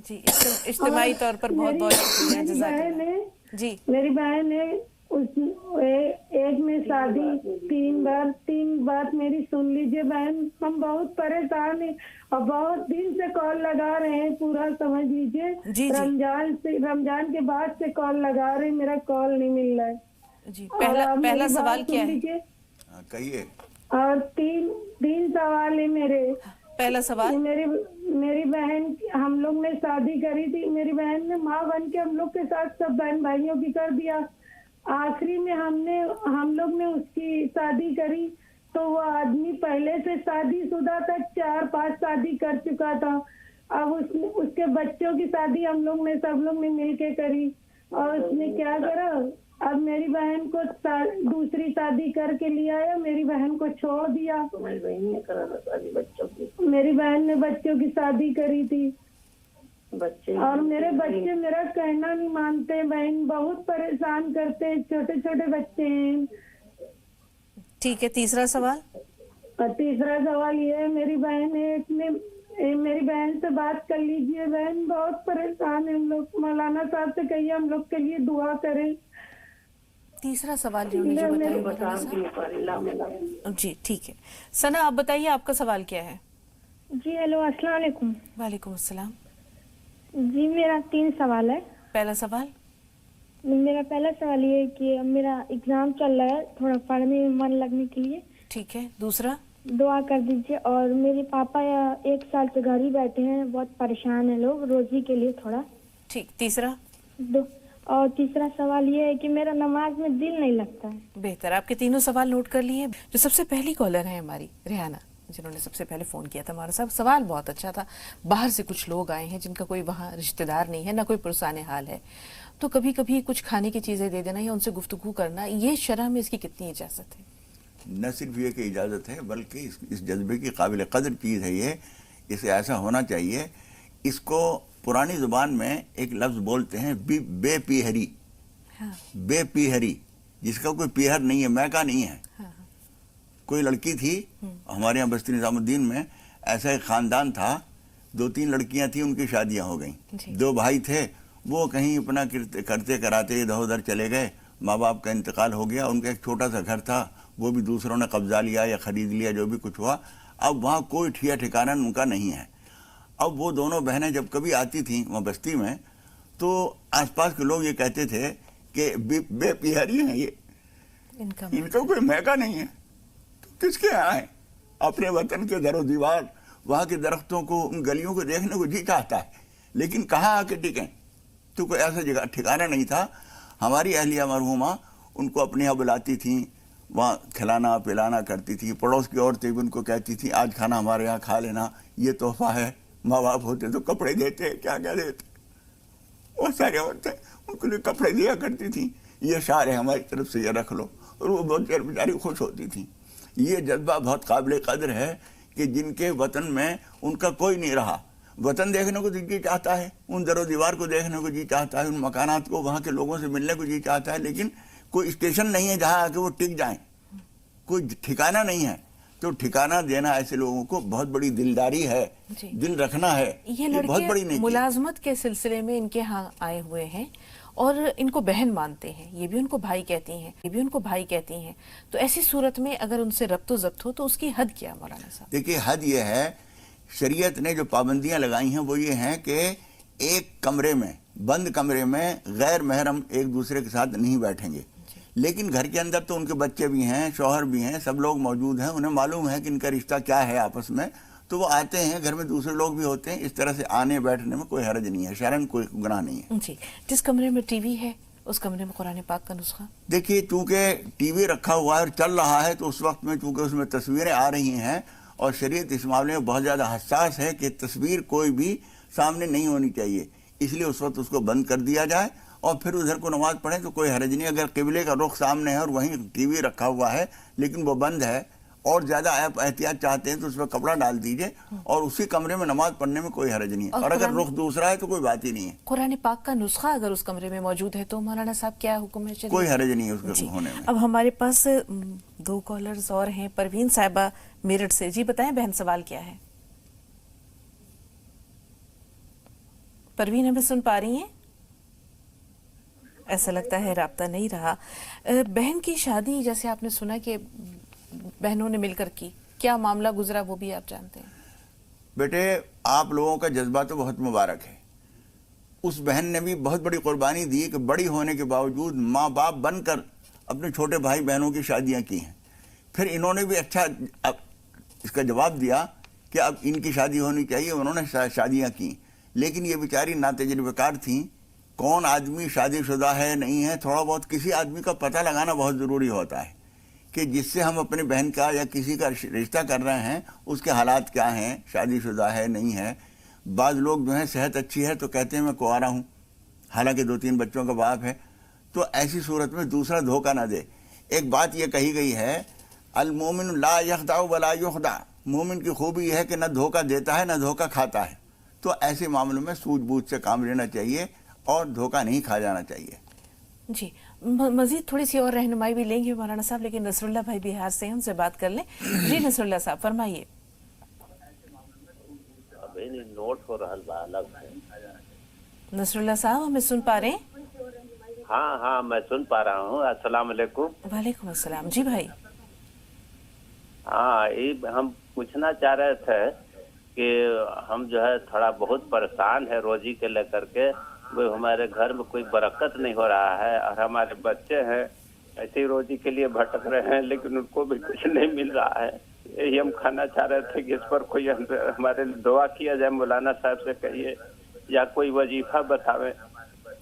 S2: جی اجتماعی طور پر بہت بہت شکریہ.
S3: میری
S2: جزاک
S3: بہن
S2: اللہ.
S3: ہے
S2: جی
S3: میری بہن ہے ایک میں شادی 3 بات میری سن لیجیے بہن. ہم بہت پریشان ہیں اور بہت دن سے کال لگا رہے ہیں, پورا سمجھ لیجیے.
S2: جی.
S3: رمضان کے بعد سے کال لگا رہے ہیں, میرا کال نہیں مل رہا ہے.
S2: جی پہلا سوال کیا ہے؟
S1: کہیے.
S3: اور تین سوال ہے میرے.
S2: پہلا سوال,
S3: میری بہن, ہم لوگ نے شادی کری تھی, میری بہن نے ماں بن کے ہم لوگ کے ساتھ سب بہن بھائیوں کی کر دیا. آخری میں ہم لوگ نے اس کی شادی کری تو وہ آدمی پہلے سے شادی شدہ تھا, 4-5 شادی کر چکا تھا. اب اس کے بچوں کی شادی ہم لوگ نے سب لوگ نے مل کے کری, اور اس نے کیا کرا, اب میری بہن کو دوسری شادی کر کے لیا ہے, میری بہن کو چھوڑ دیا. میری بہن نے کرا شادی بچوں کی, میری بہن نے بچوں کی شادی کری تھی بچے, اور میرے بچے میرا کہنا نہیں مانتے بہن, بہت پریشان کرتے, چھوٹے چھوٹے بچے ہیں.
S2: ٹھیک ہے. تیسرا سوال.
S3: اور تیسرا سوال یہ ہے, میری بہن ہے, میری بہن سے بات کر لیجئے بہن, بہت پریشان ہیں ہم لوگ. مولانا صاحب سے کہیے ہم لوگ کے لیے دعا کریں.
S2: تیسرا سوال جو بتائیے. جی ٹھیک ہے. ثنا آپ بتائیے آپ کا سوال کیا ہے؟
S3: جی ہیلو, السلام علیکم.
S2: وعلیکم السلام.
S3: جی میرا 3 سوال ہے.
S2: پہلا سوال.
S3: میرا پہلا سوال یہ ہے کہ اب میرا ایگزام چل رہا ہے, تھوڑا پڑھنے میں من لگنے کے لیے.
S2: ٹھیک ہے. دوسرا.
S3: دعا کر دیجیے. اور میرے پاپا 1 سال سے گھر ہی بیٹھے ہیں, بہت پریشان ہیں لوگ روزی کے لیے تھوڑا.
S2: ٹھیک. تیسرا.
S3: اور تیسرا سوال یہ ہے کہ میرا نماز میں دل نہیں لگتا ہے.
S2: بہتر. آپ کے تینوں سوال نوٹ کر لیے. جو سب سے پہلی کالر ہیں ہماری ریحانہ, جنہوں نے سب سے پہلے فون کیا تھا ہمارا صاحب, سوال بہت اچھا تھا. باہر سے کچھ لوگ آئے ہیں جن کا کوئی وہاں رشتہ دار نہیں ہے, نہ کوئی پرسان حال ہے, تو کبھی کبھی کچھ کھانے کی چیزیں دے دینا یا ان سے گفتگو کرنا, یہ شرع میں اس کی کتنی اجازت ہے؟
S1: نہ صرف یہ کہ اجازت ہے, بلکہ اس جذبے کی قابل قدر چیز ہے یہ. اسے ایسا ہونا چاہیے. اس کو پرانی زبان میں ایک لفظ بولتے ہیں بے پیہری. بے پیہری, جس کا کوئی پیہر نہیں ہے, میکا نہیں ہے. کوئی لڑکی تھی ہمارے یہاں بستی نظام الدین میں, ایسا ایک خاندان تھا, 2-3 لڑکیاں تھیں, ان کی شادیاں ہو گئیں. 2 بھائی تھے, وہ کہیں اپنا کرتے کراتے ادھر ادھر چلے گئے, ماں باپ کا انتقال ہو گیا. ان کا ایک چھوٹا سا گھر تھا, وہ بھی دوسروں نے قبضہ لیا یا خرید لیا, جو بھی کچھ ہوا. اب وہاں کوئی ٹھکانہ ان کا نہیں ہے. اب وہ دونوں بہنیں جب کبھی آتی تھیں وہاں بستی میں, تو آس پاس کے لوگ یہ کہتے تھے کہ بے پیہری ہیں, یہ ان کا کوئی میکا نہیں ہے, تو کس کے یہاں ہے؟ اپنے وطن کے در و دیوار, وہاں کے درختوں کو, ان گلیوں کو دیکھنے کو جی چاہتا ہے, لیکن کہاں آ کے ٹکیں؟ تو کوئی ایسا جگہ ٹھکانہ نہیں تھا. ہماری اہلیہ مرحومہ ان کو اپنے یہاں بلاتی تھیں, وہاں کھلانا پلانا کرتی تھی. پڑوس کی عورتیں بھی ان کو کہتی تھیں آج کھانا ہمارے یہاں کھا لینا, یہ تحفہ ہے. ماں باپ ہوتے تو کپڑے دیتے, کیا کیا دیتے. بہت ساری عورتیں ان کو لیے کپڑے دیا کرتی تھیں, یہ شعر ہے ہماری طرف سے, یہ رکھ لو. اور وہ بہت دیر بیچاری خوش ہوتی تھیں. یہ جذبہ بہت قابل قدر ہے کہ جن کے وطن میں ان کا کوئی نہیں رہا, وطن دیکھنے کو جی چاہتا ہے, ان در و دیوار کو دیکھنے کو جی چاہتا ہے, ان مکانات کو, وہاں کے لوگوں سے ملنے کو جی چاہتا ہے, لیکن کوئی اسٹیشن نہیں ہے جہاں آ کے وہ ٹک جائیں, کوئی ٹھکانہ نہیں ہے. تو ٹھکانہ دینا ایسے لوگوں کو بہت بڑی دلداری ہے, دل رکھنا ہے.
S2: یہ
S1: بہت بڑی
S2: لڑکے ملازمت کے سلسلے میں ان کے ہاں آئے ہوئے ہیں اور ان کو بہن مانتے ہیں, یہ بھی ان کو بھائی کہتی ہیں, یہ بھی ان کو بھائی کہتی ہیں. تو ایسی صورت میں اگر ان سے ربط و ضبط ہو تو اس کی حد کیا مولانا صاحب؟
S1: دیکھیے حد یہ ہے, شریعت نے جو پابندیاں لگائی ہیں وہ یہ ہیں کہ ایک کمرے میں, بند کمرے میں غیر محرم ایک دوسرے کے ساتھ نہیں بیٹھیں گے. لیکن گھر کے اندر تو ان کے بچے بھی ہیں, شوہر بھی ہیں, سب لوگ موجود ہیں, انہیں معلوم ہے کہ ان کا رشتہ کیا ہے آپس میں, تو وہ آتے ہیں. گھر میں دوسرے لوگ بھی ہوتے ہیں, اس طرح سے آنے بیٹھنے میں کوئی حرج نہیں ہے, شرعاً کوئی گناہ نہیں ہے.
S2: جی. جس کمرے میں ٹی وی ہے اس کمرے میں قرآن پاک کا نسخہ؟
S1: دیکھیے چونکہ ٹی وی رکھا ہوا ہے اور چل رہا ہے, تو اس وقت میں چونکہ اس میں تصویریں آ رہی ہیں, اور شریعت اس معاملے میں بہت زیادہ حساس ہے کہ تصویر کوئی بھی سامنے نہیں ہونی چاہیے, اس لیے اس وقت اس کو بند کر دیا جائے اور پھر ادھر کو نماز پڑھیں تو کوئی حرج نہیں. اگر قبلے کا رخ سامنے ہے اور وہیں ٹی وی رکھا ہوا ہے لیکن وہ بند ہے, اور زیادہ آپ احتیاط چاہتے ہیں تو اس میں کپڑا ڈال دیجئے, اور اسی کمرے میں نماز پڑھنے میں کوئی حرج نہیں ہے. اور اگر رخ دوسرا ہے تو کوئی بات ہی نہیں ہے.
S2: قرآن پاک کا نسخہ اگر اس کمرے میں موجود ہے تو مولانا صاحب کیا حکم ہے؟
S1: کوئی حرج نہیں ہے اس کے ہونے میں.
S2: اب ہمارے پاس 2 کالرز اور ہیں. پروین صاحبہ میرٹھ سے. جی بتائیں بہن, سوال کیا ہے؟ پروین ہمیں سن پا رہی ہیں؟ ایسا لگتا ہے رابطہ نہیں رہا. بہن کی شادی جیسے آپ نے سنا کہ بہنوں نے مل کر کی, کیا معاملہ گزرا وہ بھی آپ جانتے ہیں.
S1: بیٹے آپ لوگوں کا جذبہ تو بہت مبارک ہے. اس بہن نے بھی بہت بڑی قربانی دی کہ بڑی ہونے کے باوجود ماں باپ بن کر اپنے چھوٹے بھائی بہنوں کی شادیاں کی ہیں. پھر انہوں نے بھی اچھا اس کا جواب دیا کہ اب ان کی شادی ہونی چاہیے, انہوں نے شادیاں کی. لیکن یہ بیچاری ناتجربہ کار تھیں. کون آدمی شادی شدہ ہے نہیں ہے, تھوڑا بہت کسی آدمی کا پتہ لگانا بہت ضروری ہوتا ہے کہ جس سے ہم اپنی بہن کا یا کسی کا رشتہ کر رہے ہیں اس کے حالات کیا ہیں, شادی شدہ ہے نہیں ہے. بعض لوگ جو ہیں صحت اچھی ہے تو کہتے ہیں میں کنوارا ہوں, حالانکہ 2-3 بچوں کا باپ ہے. تو ایسی صورت میں دوسرا دھوکہ نہ دے. ایک بات یہ کہی گئی ہے, المومن لا یخدع ولا یخدع, مومن کی خوبی یہ ہے کہ نہ دھوکہ دیتا ہے نہ دھوکہ کھاتا ہے. تو ایسے معاملوں میں سوجھ بوجھ سے کام لینا چاہیے اور دھوکہ نہیں کھا جانا چاہیے.
S2: جی مزید تھوڑی سی اور رہنمائی بھی لیں گے مولانا صاحب, لیکن نصر اللہ بھائی بہار سے ہیں, ان سے بات کر لیں. جی نصر اللہ صاحب فرمائیے.
S6: نوٹ ہو رہا
S2: نصر اللہ صاحب ہمیں سن پا رہے ہیں؟
S6: ہاں میں سن پا رہا ہوں. السلام علیکم.
S2: وعلیکم السلام. جی بھائی.
S6: ہم پوچھنا چاہ رہے تھے کہ ہم جو ہے تھوڑا بہت پریشان ہے روزی کے لے کر کے. ہمارے گھر میں کوئی برکت نہیں ہو رہا ہے اور ہمارے بچے ہیں ایسے ہی روزی کے لیے بھٹک رہے ہیں, لیکن ان کو بھی کچھ نہیں مل رہا ہے. یہی ہم کھانا چاہ رہے تھے کہ اس پر کوئی ہمارے دعا کیا جائے, مولانا صاحب سے کہیے یا کوئی وظیفہ بتاویں.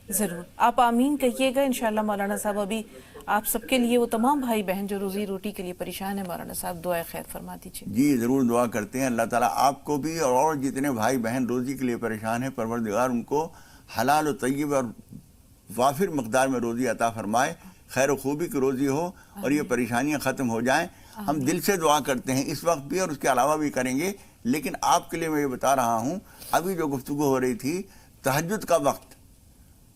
S2: ضرور آپ آمین کہیے گا انشاءاللہ. مولانا صاحب ابھی آپ سب کے لیے, وہ تمام بھائی بہن جو روزی روٹی کے لیے پریشان ہیں, مولانا صاحب دعائے خیر فرما دیجیے.
S1: جی ضرور دعا کرتے ہیں. اللہ تعالیٰ آپ کو بھی اور جتنے بھائی بہن روزی کے لیے پریشان ہیں, پروردگار ان کو حلال و طیب اور وافر مقدار میں روزی عطا فرمائے, خیر و خوبی کی روزی ہو اور یہ پریشانیاں ختم ہو جائیں. ہم دل سے دعا کرتے ہیں اس وقت بھی اور اس کے علاوہ بھی کریں گے. لیکن آپ کے لیے میں یہ بتا رہا ہوں, ابھی جو گفتگو ہو رہی تھی, تہجد کا وقت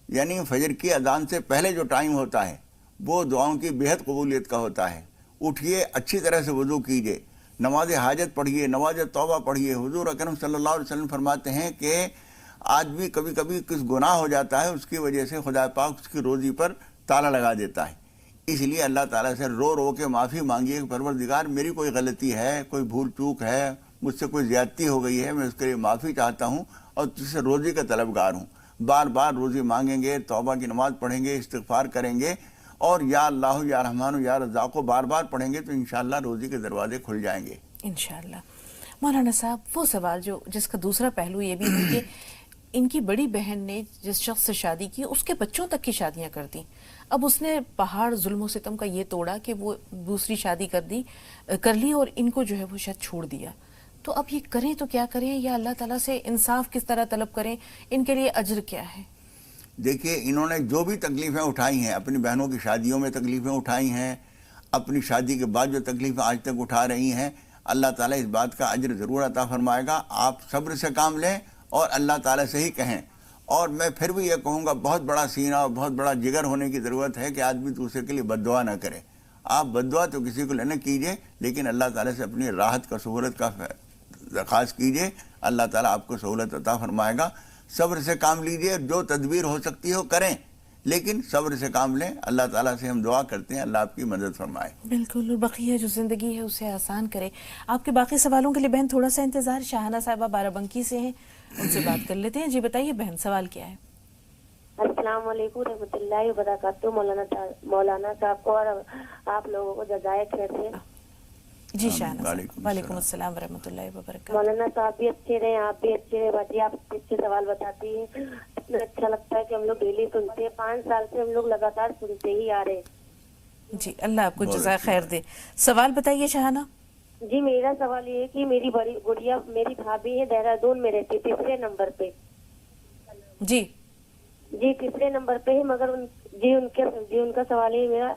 S1: یعنی فجر کی اذان سے پہلے جو ٹائم ہوتا ہے وہ دعاؤں کی بہت قبولیت کا ہوتا ہے. اٹھیے, اچھی طرح سے وضو کیجیے, نماز حاجت پڑھیے, نماز توبہ پڑھیے. حضور اکرم صلی اللہ علیہ وسلم فرماتے ہیں کہ آدمی کبھی کبھی کچھ گناہ ہو جاتا ہے, اس کی وجہ سے خدا پاک اس کی روزی پر تالا لگا دیتا ہے. اس لیے اللہ تعالیٰ سے رو رو کے معافی مانگیے کہ پروردگار میری کوئی غلطی ہے, کوئی بھول چوک ہے, مجھ سے کوئی زیادتی ہو گئی ہے, میں اس کے لیے معافی چاہتا ہوں اور تجھ سے روزی کا طلبگار ہوں. بار بار روزی مانگیں گے, توبہ کی نماز پڑھیں گے, استغفار کریں گے اور یا اللہ یا رحمان یا رزاق کو بار بار پڑھیں گے تو انشاءاللہ روزی کے دروازے کھل جائیں گے
S2: انشاءاللہ. مولانا صاحب وہ سوال جس کا دوسرا پہلو یہ بھی ہے کہ ان کی بڑی بہن نے جس شخص سے شادی کی اس کے بچوں تک کی شادیاں کر دیں. اب اس نے پہاڑ ظلم و ستم کا یہ توڑا کہ وہ دوسری شادی کر لی اور ان کو جو ہے وہ شاید چھوڑ دیا. تو اب یہ کریں تو کیا کریں, یا اللہ تعالیٰ سے انصاف کس طرح طلب کریں, ان کے لیے اجر کیا ہے؟
S1: دیکھیے انہوں نے جو بھی تکلیفیں اٹھائی ہیں, اپنی بہنوں کی شادیوں میں تکلیفیں اٹھائی ہیں, اپنی شادی کے بعد جو تکلیفیں آج تک اٹھا رہی ہیں, اللہ تعالیٰ اس بات کا اجر ضرور عطا فرمائے گا. آپ صبر سے کام لیں اور اللہ تعالیٰ سے ہی کہیں. اور میں پھر بھی یہ کہوں گا, بہت بڑا سینہ اور بہت بڑا جگر ہونے کی ضرورت ہے کہ آدمی دوسرے کے لیے بد دعا نہ کرے. آپ بد دعا تو کسی کو نہ کیجیے, لیکن اللہ تعالیٰ سے اپنی راحت کا سہولت کا درخواست کیجیے. اللہ تعالیٰ آپ کو سہولت عطا فرمائے گا. صبر سے کام لیجیے, جو تدبیر ہو سکتی ہو کریں, لیکن صبر سے کام لیں. اللہ تعالیٰ سے ہم دعا کرتے ہیں اللہ آپ کی مدد فرمائے.
S2: بالکل, اور بقیہ جو زندگی ہے اسے آسان کرے. آپ کے باقی سوالوں کے لیے بہن تھوڑا سا انتظار. شاہانہ صاحبہ بارہ بنکی سے ہیں, ان سے بات کر لیتے ہیں. جی بتائیے بہن, سوال کیا ہے؟
S7: السلام علیکم رحمۃ اللہ وبرکاتہ. مولانا صاحب کو اور آپ لوگوں کو جزائے خیر سے.
S2: جی شاہانہ صاحب. وعلیکم السلام ورحمۃ اللہ وبرکاتہ.
S7: مولانا صاحب بھی اچھے رہے, آپ بھی اچھے رہے. باجی آپ اچھے سوال بتاتی ہیں, اتنا اچھا لگتا ہے کہ ہم لوگ ڈیلی سنتے ہیں. 5 سال سے ہم لوگ لگاتار سنتے ہی آ رہے ہیں.
S2: جی اللہ آپ کو جزائے خیر دے. سوال بتائیے شاہانہ.
S7: جی میرا سوال یہ ہے کہ میری بڑی گڑیا میری بھابھی ہے, دہرادون میں رہتی, 3 نمبر پہ.
S2: جی
S7: جی 3 نمبر پہ ہے, مگر ان کا سوال یہ میرا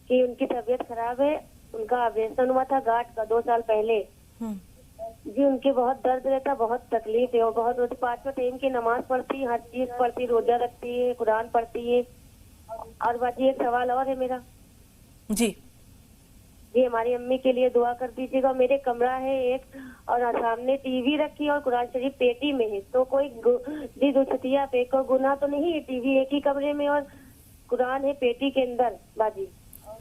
S7: کہ ان کی طبیعت خراب ہے. ان کا آپریشن ہوا تھا گاٹ کا 2 سال پہلے. جی ان کے بہت درد رہتا, بہت تکلیف ہے, اور بہت 5 ٹائم کی نماز پڑھتی, ہر چیز پڑھتی, روزہ رکھتی ہے, قرآن پڑھتی ہے. اور باجی ایک سوال اور ہے میرا.
S2: جی
S7: جی ہماری امی کے لیے دعا کر دیجیے گا. میرے کمرہ ہے ایک اور سامنے ٹی وی رکھی اور قرآن شریف پیٹی میں ہے, تو کوئی جی دوسریا پہ کو گناہ تو نہیں ہے؟ ٹی وی ایک ہی کمرے میں اور قرآن ہے پیٹی کے اندر باجی.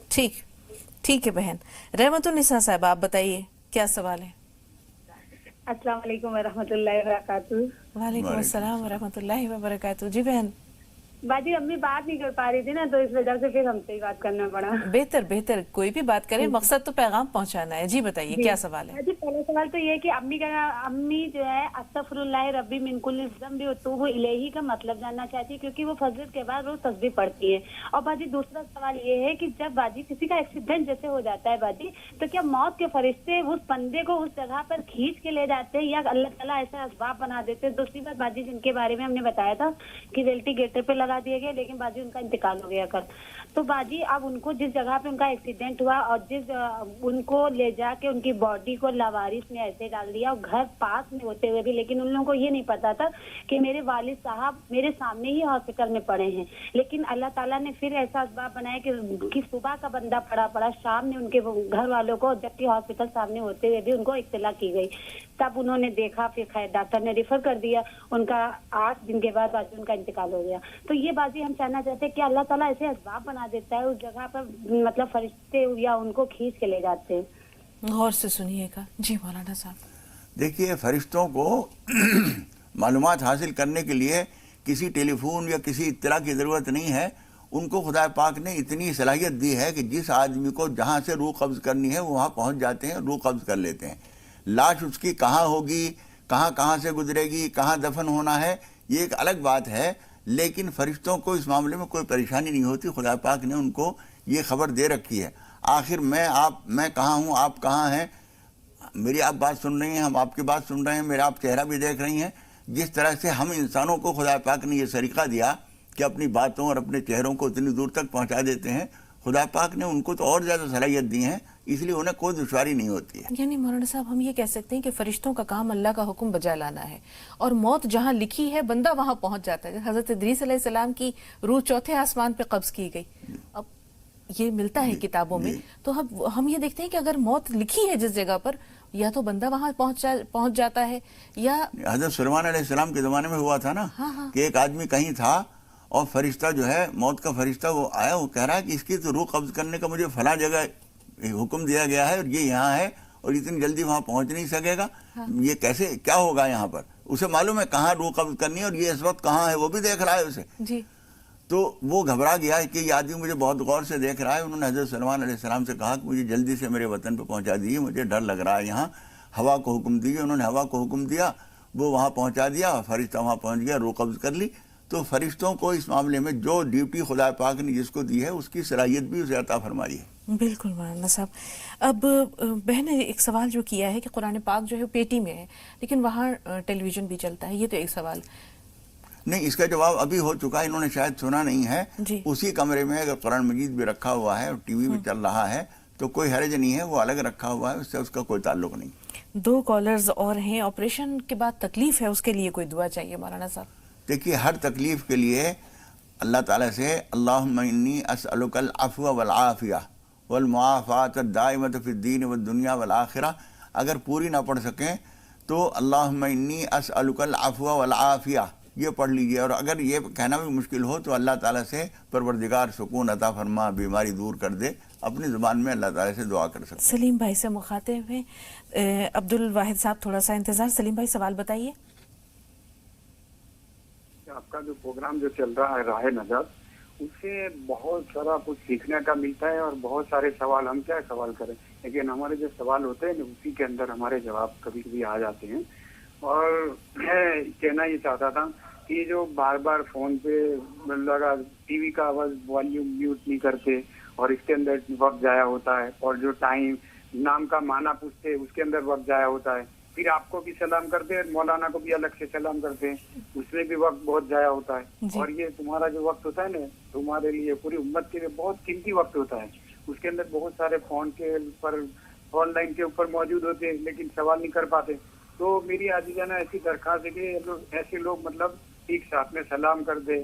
S2: ٹھیک ہے بہن. رحمت النساء صاحب آپ بتائیے کیا سوال ہے؟
S8: السلام علیکم ورحمۃ اللہ وبرکاتہ.
S2: وعلیکم السلام ورحمۃ اللہ وبرکاتہ. جی بہن.
S8: باجی امی بات نہیں کر پا رہی تھی نا, تو اس وجہ سے پھر ہم سے ہی بات کرنا پڑا.
S2: بہتر کوئی بھی بات کرے, مقصد تو پیغام پہنچانا ہے. جی بتائیے کیا سوال ہے؟
S8: جی پہلا سوال تو یہ کہ امی جو ہے استغفر اللہ ربی من کل ذنب واتوب الیہ کا مطلب جاننا چاہتی ہے, کیونکہ وہ فجر کے بعد روز تسبیح پڑھتی ہے. اور باجی دوسرا سوال یہ ہے کہ جب باجی کسی کا ایکسیڈنٹ جیسے ہو جاتا ہے باجی, تو کیا موت کے فرشتے اس بندے کو اس جگہ پر کھینچ کے لے جاتے ہیں یا اللہ تعالیٰ ایسا اسباب بنا دیتے ہیں؟ دوسری بات باجی جن کے بارے میں ہم نے بتایا تھا کہ ریلٹی گیٹر پہ لگا دیا گیا, لیکن باجی ان کا انتقال ہو گیا کل. تو باجی اب ان کو جس جگہ پہ ان کا ایکسیڈنٹ ہوا اور ان کو لے جا کے ان کی باڈی کو لاوارث نے ایسے ڈال دیا, اور گھر پاس میں ہوتے ہوئے بھی, لیکن ان لوگوں کو یہ نہیں پتا تھا کہ میرے والد صاحب میرے سامنے ہی ہاسپٹل میں پڑے ہیں. لیکن اللہ تعالیٰ نے پھر ایسا اسباب بنایا کہ صبح کا بندہ پڑا شام میں ان کے گھر والوں کو, جبکہ ہاسپٹل سامنے ہوتے ہوئے بھی ان کو اطلاع کی گئی. تب انہوں نے دیکھا, پھر خیر ڈاکٹر نے ریفر کر دیا, ان کا 8 دن کے بعد باجی ان کا انتقال ہو گیا. تو یہ باجی ہم کہنا چاہتے ہیں کہ اللہ تعالیٰ ایسے اسباب بنا دیتا ہے اس جگہ پر, مطلب فرشتے یا ان کو کھینچ کے لے جاتے ہیں.
S2: غور سے سنیے گا. جی مولانا صاحب.
S1: دیکھیے, فرشتوں کو معلومات حاصل کرنے کے لیے کسی ٹیلی فون یا کسی اطلاع کی ضرورت نہیں ہے. ان کو خدا پاک نے اتنی صلاحیت دی ہے کہ جس آدمی کو جہاں سے روح قبض کرنی ہے وہ وہاں پہنچ جاتے ہیں, روح قبض کر لیتے ہیں. لاش اس کی کہاں ہوگی, کہاں سے گزرے گی, کہاں دفن ہونا ہے, یہ ایک الگ بات ہے. لیکن فرشتوں کو اس معاملے میں کوئی پریشانی نہیں ہوتی. خدا پاک نے ان کو یہ خبر دے رکھی ہے. آخر میں کہاں ہوں, آپ کہاں ہیں, میری آپ بات سن رہی ہیں, ہم آپ کی بات سن رہے ہیں, میرا آپ چہرہ بھی دیکھ رہی ہیں. جس طرح سے ہم انسانوں کو خدا پاک نے یہ طریقہ دیا کہ اپنی باتوں اور اپنے چہروں کو اتنی دور تک پہنچا دیتے ہیں, خدا پاک نے ان کو تو اور زیادہ صلاحیت دی ہیں, اس لیے انہیں کوئی دشواری نہیں ہوتی ہے.
S2: یعنی مولانا صاحب ہم یہ کہہ سکتے ہیں کہ فرشتوں کا کام اللہ کا حکم بجا لانا ہے, اور موت جہاں لکھی ہے بندہ وہاں پہنچ جاتا ہے. حضرت ادریس علیہ السلام کی روح 4تھے آسمان پہ قبض کی گئی, اب یہ ملتا ہے کتابوں میں. تو ہم یہ دیکھتے ہیں کہ اگر موت لکھی ہے جس جگہ پر, یا تو بندہ وہاں پہنچ جاتا ہے, یا
S1: حضرت سلیمان علیہ السلام کے زمانے میں ہوا تھا نا کہ ایک آدمی کہیں تھا اور فرشتہ جو ہے, موت کا فرشتہ وہ آیا, وہ کہہ رہا ہے کہ اس کی تو روح قبض کرنے کا مجھے فلاں جگہ حکم دیا گیا ہے اور یہ یہاں ہے اور اتنی جلدی وہاں پہنچ نہیں سکے گا, یہ کیسے کیا ہوگا یہاں پر. اسے معلوم ہے کہاں روح قبض کرنی ہے اور یہ اس وقت کہاں ہے, وہ بھی دیکھ رہا ہے اسے.
S2: جی
S1: تو وہ گھبرا گیا کہ یہ آدمی مجھے بہت غور سے دیکھ رہا ہے. انہوں نے حضرت سلیمان علیہ السلام سے کہا کہ مجھے جلدی سے میرے وطن پہ پہنچا دیجیے, مجھے ڈر لگ رہا ہے یہاں. ہوا کو حکم دیجیے. انہوں نے ہوا کو حکم دیا, وہ وہاں پہنچا دیا, فرشتہ وہاں پہنچ گیا, روح قبض کر لی. تو فرشتوں کو اس معاملے میں جو ڈیوٹی خدا پاک نے جس کو دی ہے اس کی صلاحیت بھی اسے عطا فرمائی ہے.
S2: بالکل مولانا صاحب. اب بہن نے ایک سوال جو کیا ہے کہ قرآن پاک جو ہے پیٹی میں ہے لیکن وہاں ٹیلی ویژن بھی چلتا ہے, یہ تو ایک سوال
S1: نہیں, اس کا جواب ابھی ہو چکا ہے, انہوں نے شاید سنا نہیں ہے.
S2: جی.
S1: اسی کمرے میں اگر قرآن مجید بھی رکھا ہوا ہے اور ٹی وی بھی چل رہا ہے تو کوئی حرج نہیں ہے, وہ الگ رکھا ہوا ہے, اس سے اس کا کوئی تعلق نہیں.
S2: 2 کالرز اور ہیں. آپریشن کے بعد تکلیف ہے, اس کے لیے کوئی دعا چاہیے مولانا صاحب.
S1: دیکھیے, ہر تکلیف کے لیے اللہ تعالیٰ سے اللہم انی اسألک العفو والعافیہ والمعافات الدائمۃ فی الدین والدنیا والآخرہ. اگر پوری نہ پڑھ سکیں تو اللہم انی اسألک العفو والعافیہ یہ پڑھ لیجئے. اور اگر یہ کہنا بھی مشکل ہو تو اللہ تعالیٰ سے پروردگار سکون عطا فرما, بیماری دور کر دے, اپنی زبان میں اللہ تعالیٰ سے دعا کر سکتے.
S2: سلیم بھائی سے مخاطب ہیں عبد الواحد صاحب, تھوڑا سا انتظار. سلیم بھائی سوال بتائیے.
S9: آپ کا جو پروگرام جو چل رہا ہے راہ نجات, اس سے بہت سارا کچھ سیکھنے کا ملتا ہے اور بہت سارے سوال, ہم کیا سوال کریں, لیکن ہمارے جو سوال ہوتے ہیں اسی کے اندر ہمارے جواب کبھی کبھی آ جاتے ہیں. اور میں کہنا یہ چاہتا تھا کہ جو بار بار فون پہ لگا ٹی وی کا آواز والیوم میوٹ نہیں کرتے اور اس کے اندر وقت ضائع ہوتا ہے, اور جو ٹائم نام کا معنی پوچھتے اس کے اندر وقت ضائع ہوتا ہے, پھر آپ کو بھی سلام کرتے ہیں, مولانا کو بھی الگ سے سلام کرتے ہیں, اس میں بھی وقت بہت ضائع ہوتا ہے. اور یہ تمہارا جو وقت ہوتا ہے نا, تمہارے لیے پوری امت کے لیے بہت قیمتی وقت ہوتا ہے. اس کے اندر بہت سارے فون کے اوپر, آن لائن کے اوپر موجود ہوتے ہیں لیکن سوال نہیں کر پاتے. تو میری عزیزانہ ایسی درخواست ہے کہ ایسے لوگ مطلب ٹھیک ساتھ میں سلام کر دے,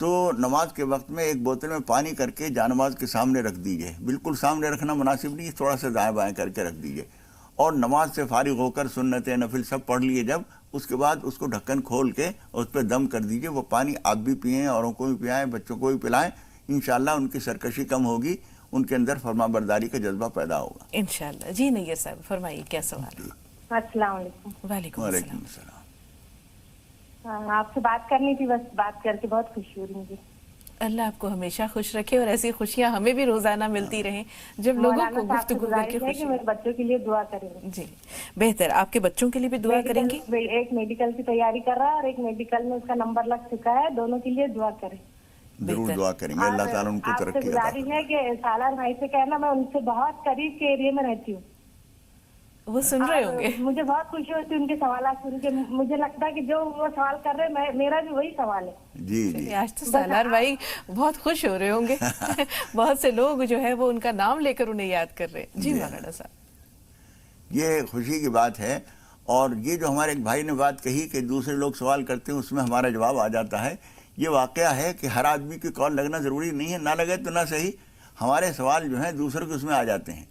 S1: تو نماز کے وقت میں ایک بوتل میں پانی کر کے جانماز کے سامنے رکھ دیجئے. بالکل سامنے رکھنا مناسب نہیں، تھوڑا سا دائیں بائیں کر کے رکھ دیجئے. اور نماز سے فارغ ہو کر سنت نفل سب پڑھ لیے جب، اس کے بعد اس کو ڈھکن کھول کے اس پہ دم کر دیجئے. وہ پانی آپ بھی پئیں، اوروں کو بھی پلائیں، بچوں کو بھی پلائیں. انشاءاللہ ان کی سرکشی کم ہوگی، ان کے اندر فرما برداری کا جذبہ پیدا ہوگا
S2: انشاءاللہ. جی نیئر صاحب فرمائیے کیا سوال ہے؟
S3: السلام علیکم.
S2: وعلیکم
S1: وعلیکم
S2: السلام.
S1: السلام.
S3: آپ سے بات کرنی تھی، بس بات کر کے بہت خوشی ہو رہی مجھے.
S2: اللہ آپ کو ہمیشہ خوش رکھے اور ایسی خوشیاں ہمیں بھی روزانہ ملتی رہیں جب لوگوں کو گفتگو کر کے خوشی.
S3: میرے بچوں کے لیے دعا کریں.
S2: جی بہتر. آپ کے بچوں کے لیے بھی دعا کریں گی؟
S3: ایک میڈیکل کی تیاری کر رہا ہے اور ایک میڈیکل میں اس کا نمبر لگ چکا ہے. دونوں کے لیے دعا کریں.
S1: ضرور دعا کریں گے، اللہ تعالیٰ ان کو
S3: آپ سے
S1: ترقی عطا
S3: گزارش ہے کہ سالار بھائی سے کہنا میں ان سے بہت قریب کے ایریے میں رہتی ہوں.
S2: وہ سن رہے ہوں گے.
S3: مجھے بہت خوشی ہوتی ہے ان کے سوالات سن کے. مجھے لگتا ہے کہ جو وہ سوال کر رہے ہیں میرا بھی وہی سوال ہے.
S1: جی جی.
S2: آج تو سالار بھائی بہت خوش ہو رہے ہوں گے. بہت سے لوگ جو ہے وہ ان کا نام لے کر انہیں یاد کر رہے ہیں. جی مولانا صاحب.
S1: یہ خوشی کی بات ہے. اور یہ جو ہمارے ایک بھائی نے بات کہی کہ دوسرے لوگ سوال کرتے ہیں، اس میں ہمارا جواب آ جاتا ہے. یہ واقعہ ہے کہ ہر آدمی کی کال لگنا ضروری نہیں ہے، نہ لگے تو نہ صحیح. ہمارے سوال جو ہیں دوسروں کے اس میں آ جاتے ہیں،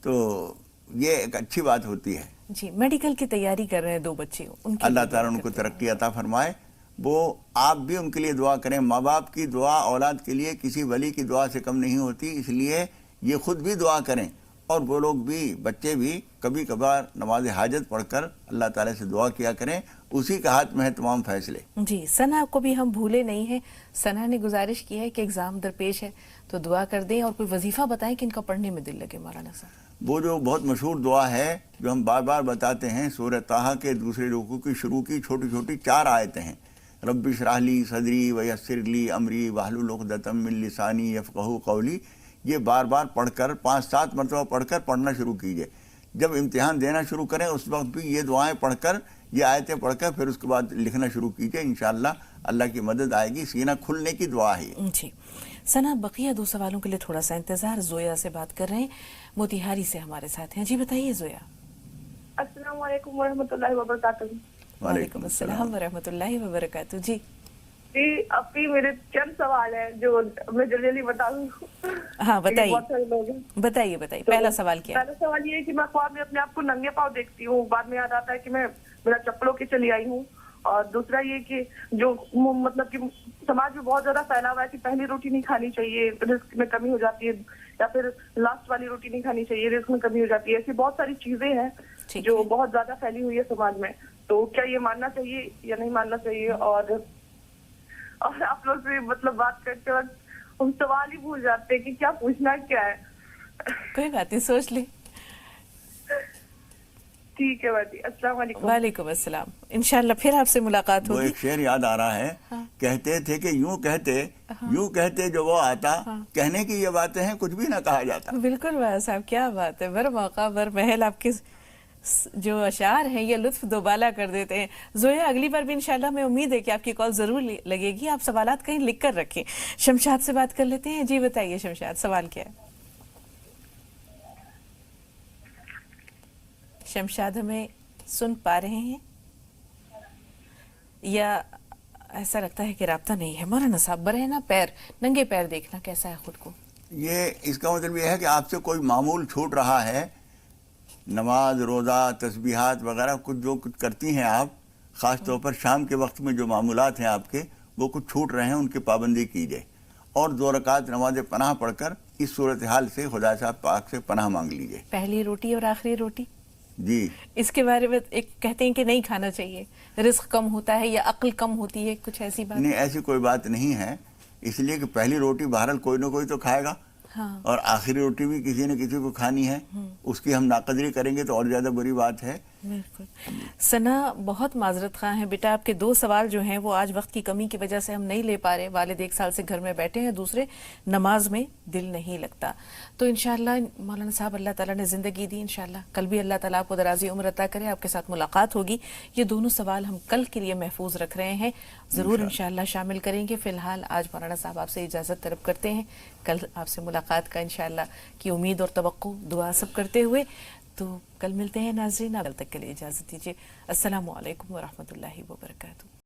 S1: تو یہ ایک اچھی بات ہوتی ہے.
S2: جی میڈیکل کی تیاری کر رہے ہیں 2 بچے،
S1: اللہ تعالیٰ ان کو ترقی عطا فرمائے. وہ آپ بھی ان کے لیے دعا کریں. ماں باپ کی دعا اولاد کے لیے کسی ولی کی دعا سے کم نہیں ہوتی، اس لیے یہ خود بھی دعا کریں اور وہ لوگ بھی، بچے بھی کبھی کبھار نماز حاجت پڑھ کر اللہ تعالیٰ سے دعا کیا کریں. اسی کا ہاتھ میں ہے تمام فیصلے.
S2: جی ثنا کو بھی ہم بھولے نہیں ہیں. ثنا نے گزارش کی ہے کہ ایگزام درپیش ہے تو دعا کر دیں اور کوئی وظیفہ بتائیں کہ ان کا پڑھنے میں دل لگے. مولانا صاحب
S1: وہ جو بہت مشہور دعا ہے جو ہم بار بار بتاتے ہیں، سورہ طٰہٰ کے دوسرے رکوع کی شروع کی چھوٹی چھوٹی 4 آیتیں ہیں. رب اشرح لی صدری ویسر لی امری واحلل عقدۃ من لسانی یفقہوا قولی. یہ بار بار پڑھ کر 5-7 مرتبہ پڑھ کر پڑھنا شروع کیجئے. جب امتحان دینا شروع کریں اس وقت بھی یہ دعائیں پڑھ کر، یہ آیتیں پڑھ کر پھر اس کے بعد لکھنا شروع کیجئے. انشاءاللہ اللہ کی مدد آئے گی. سینہ کھلنے کی دعا ہے.
S2: جی ثنا بقیہ 2 سوالوں کے لیے تھوڑا سا انتظار. زویا سے بات کر رہے ہیں، موتیہاری سے ہمارے ساتھ ہیں. جی بتائیے زویا.
S10: السلام علیکم ورحمۃ اللہ وبرکاتہ.
S2: وعلیکم السلام ورحمۃ اللہ وبرکاتہ. جی
S10: جی اپی میرے چند سوال ہیں جو میں جلدی بتا دوں.
S2: ہاں بتائیے.
S10: بہت سارے لوگ ہیں.
S2: بتائیے. پہلا سوال کیا ہے؟
S10: پہلا سوال یہ ہے کہ میں خواب میں اپنے آپ کو ننگے پاؤں دیکھتی ہوں، بعد میں یاد آتا ہے کہ میں میرا چپلوں کے چلی آئی ہوں. اور دوسرا یہ کہ جو مطلب کہ سماج میں بہت زیادہ پھیلا ہوا ہے کہ پہلی روٹی نہیں کھانی چاہیے، رزق میں کمی ہو جاتی ہے، یا پھر لاسٹ والی روٹی نہیں کھانی چاہیے، رزق میں کمی ہو جاتی ہے. ایسی بہت ساری چیزیں ہیں جو بہت زیادہ پھیلی ہوئی ہے سماج میں. تو کیا یہ ماننا چاہیے یا نہیں ماننا چاہیے؟ اور آپ لوگ سے مطلب بات کرتے وقت ہم سوال ہی بھول جاتے ہیں کہ کیا پوچھنا کیا ہے.
S2: کوئی بات نہیں، سوچ لیں.
S10: ٹھیک ہے باجی. السلام علیکم.
S2: وعلیکم السلام. انشاءاللہ پھر آپ سے ملاقات ہوگی.
S1: وہ ایک شعر یاد آ رہا ہے. کہتے تھے کہ یوں کہتے جو وہ آتا، کہنے کی یہ باتیں ہیں کچھ بھی نہ کہا جاتا.
S2: بالکل بھائی صاحب، کیا بات ہے. بر موقع بر محل آپ کے جو اشعار ہیں یہ لطف دوبالا کر دیتے ہیں. زویا اگلی بار بھی انشاءاللہ میں امید ہے کہ آپ کی کال ضرور لگے گی. آپ سوالات کہیں لکھ کر رکھیں. شمشاد سے بات کر لیتے ہیں. جی بتائیے شمشاد، سوال کیا ہے؟ شمشاد ہمیں سن پا رہے ہیں یا ایسا لگتا ہے کہ رابطہ نہیں ہے؟ مولانا صاحب برہنہ پیر، ننگے پیر دیکھنا کیسا ہے خود کو؟
S1: یہ اس کا مطلب یہ ہے کہ آپ سے کوئی معمول چھوٹ رہا ہے. نماز، روزہ، تسبیحات وغیرہ جو کچھ کرتی ہیں آپ، خاص طور پر شام کے وقت میں جو معمولات ہیں آپ کے، وہ کچھ چھوٹ رہے ہیں، ان کی پابندی کیجئے. اور 2 رکعت نماز پناہ پڑھ کر اس صورتحال سے خدا صاحب پاک سے پناہ مانگ لیجئے.
S2: پہلی روٹی اور آخری روٹی،
S1: جی
S2: اس کے بارے میں ایک کہتے ہیں کہ نہیں کھانا چاہیے، رزق کم ہوتا ہے یا عقل کم ہوتی ہے، کچھ ایسی بات؟
S1: نہیں، ایسی کوئی بات نہیں ہے. اس لیے کہ پہلی روٹی بہرحال کوئی نہ کوئی تو کھائے گا، اور آخری روٹی بھی کسی نہ کسی کو کھانی ہے. اس کی ہم ناقدری کریں گے تو اور زیادہ بری بات ہے.
S2: بالکل. ثنا بہت معذرت خواہ ہیں بیٹا، آپ کے 2 سوال جو ہیں وہ آج وقت کی کمی کی وجہ سے ہم نہیں لے پا رہے. والد 1 سال سے گھر میں بیٹھے ہیں، دوسرے نماز میں دل نہیں لگتا. تو انشاءاللہ مولانا صاحب اللہ تعالیٰ نے زندگی دی، انشاءاللہ کل بھی اللہ تعالیٰ آپ کو درازی عمر عطا کرے، آپ کے ساتھ ملاقات ہوگی. یہ دونوں سوال ہم کل کے لیے محفوظ رکھ رہے ہیں، ضرور انشاءاللہ شامل کریں گے. فی الحال آج مولانا صاحب آپ سے اجازت طلب کرتے ہیں. کل آپ سے ملاقات کا انشاءاللہ کی امید اور توقع، دعا سب کرتے ہوئے تو کل ملتے ہیں ناظرین. کل تک کے لیے اجازت دیجیے. السلام علیکم ورحمۃ اللہ وبرکاتہ.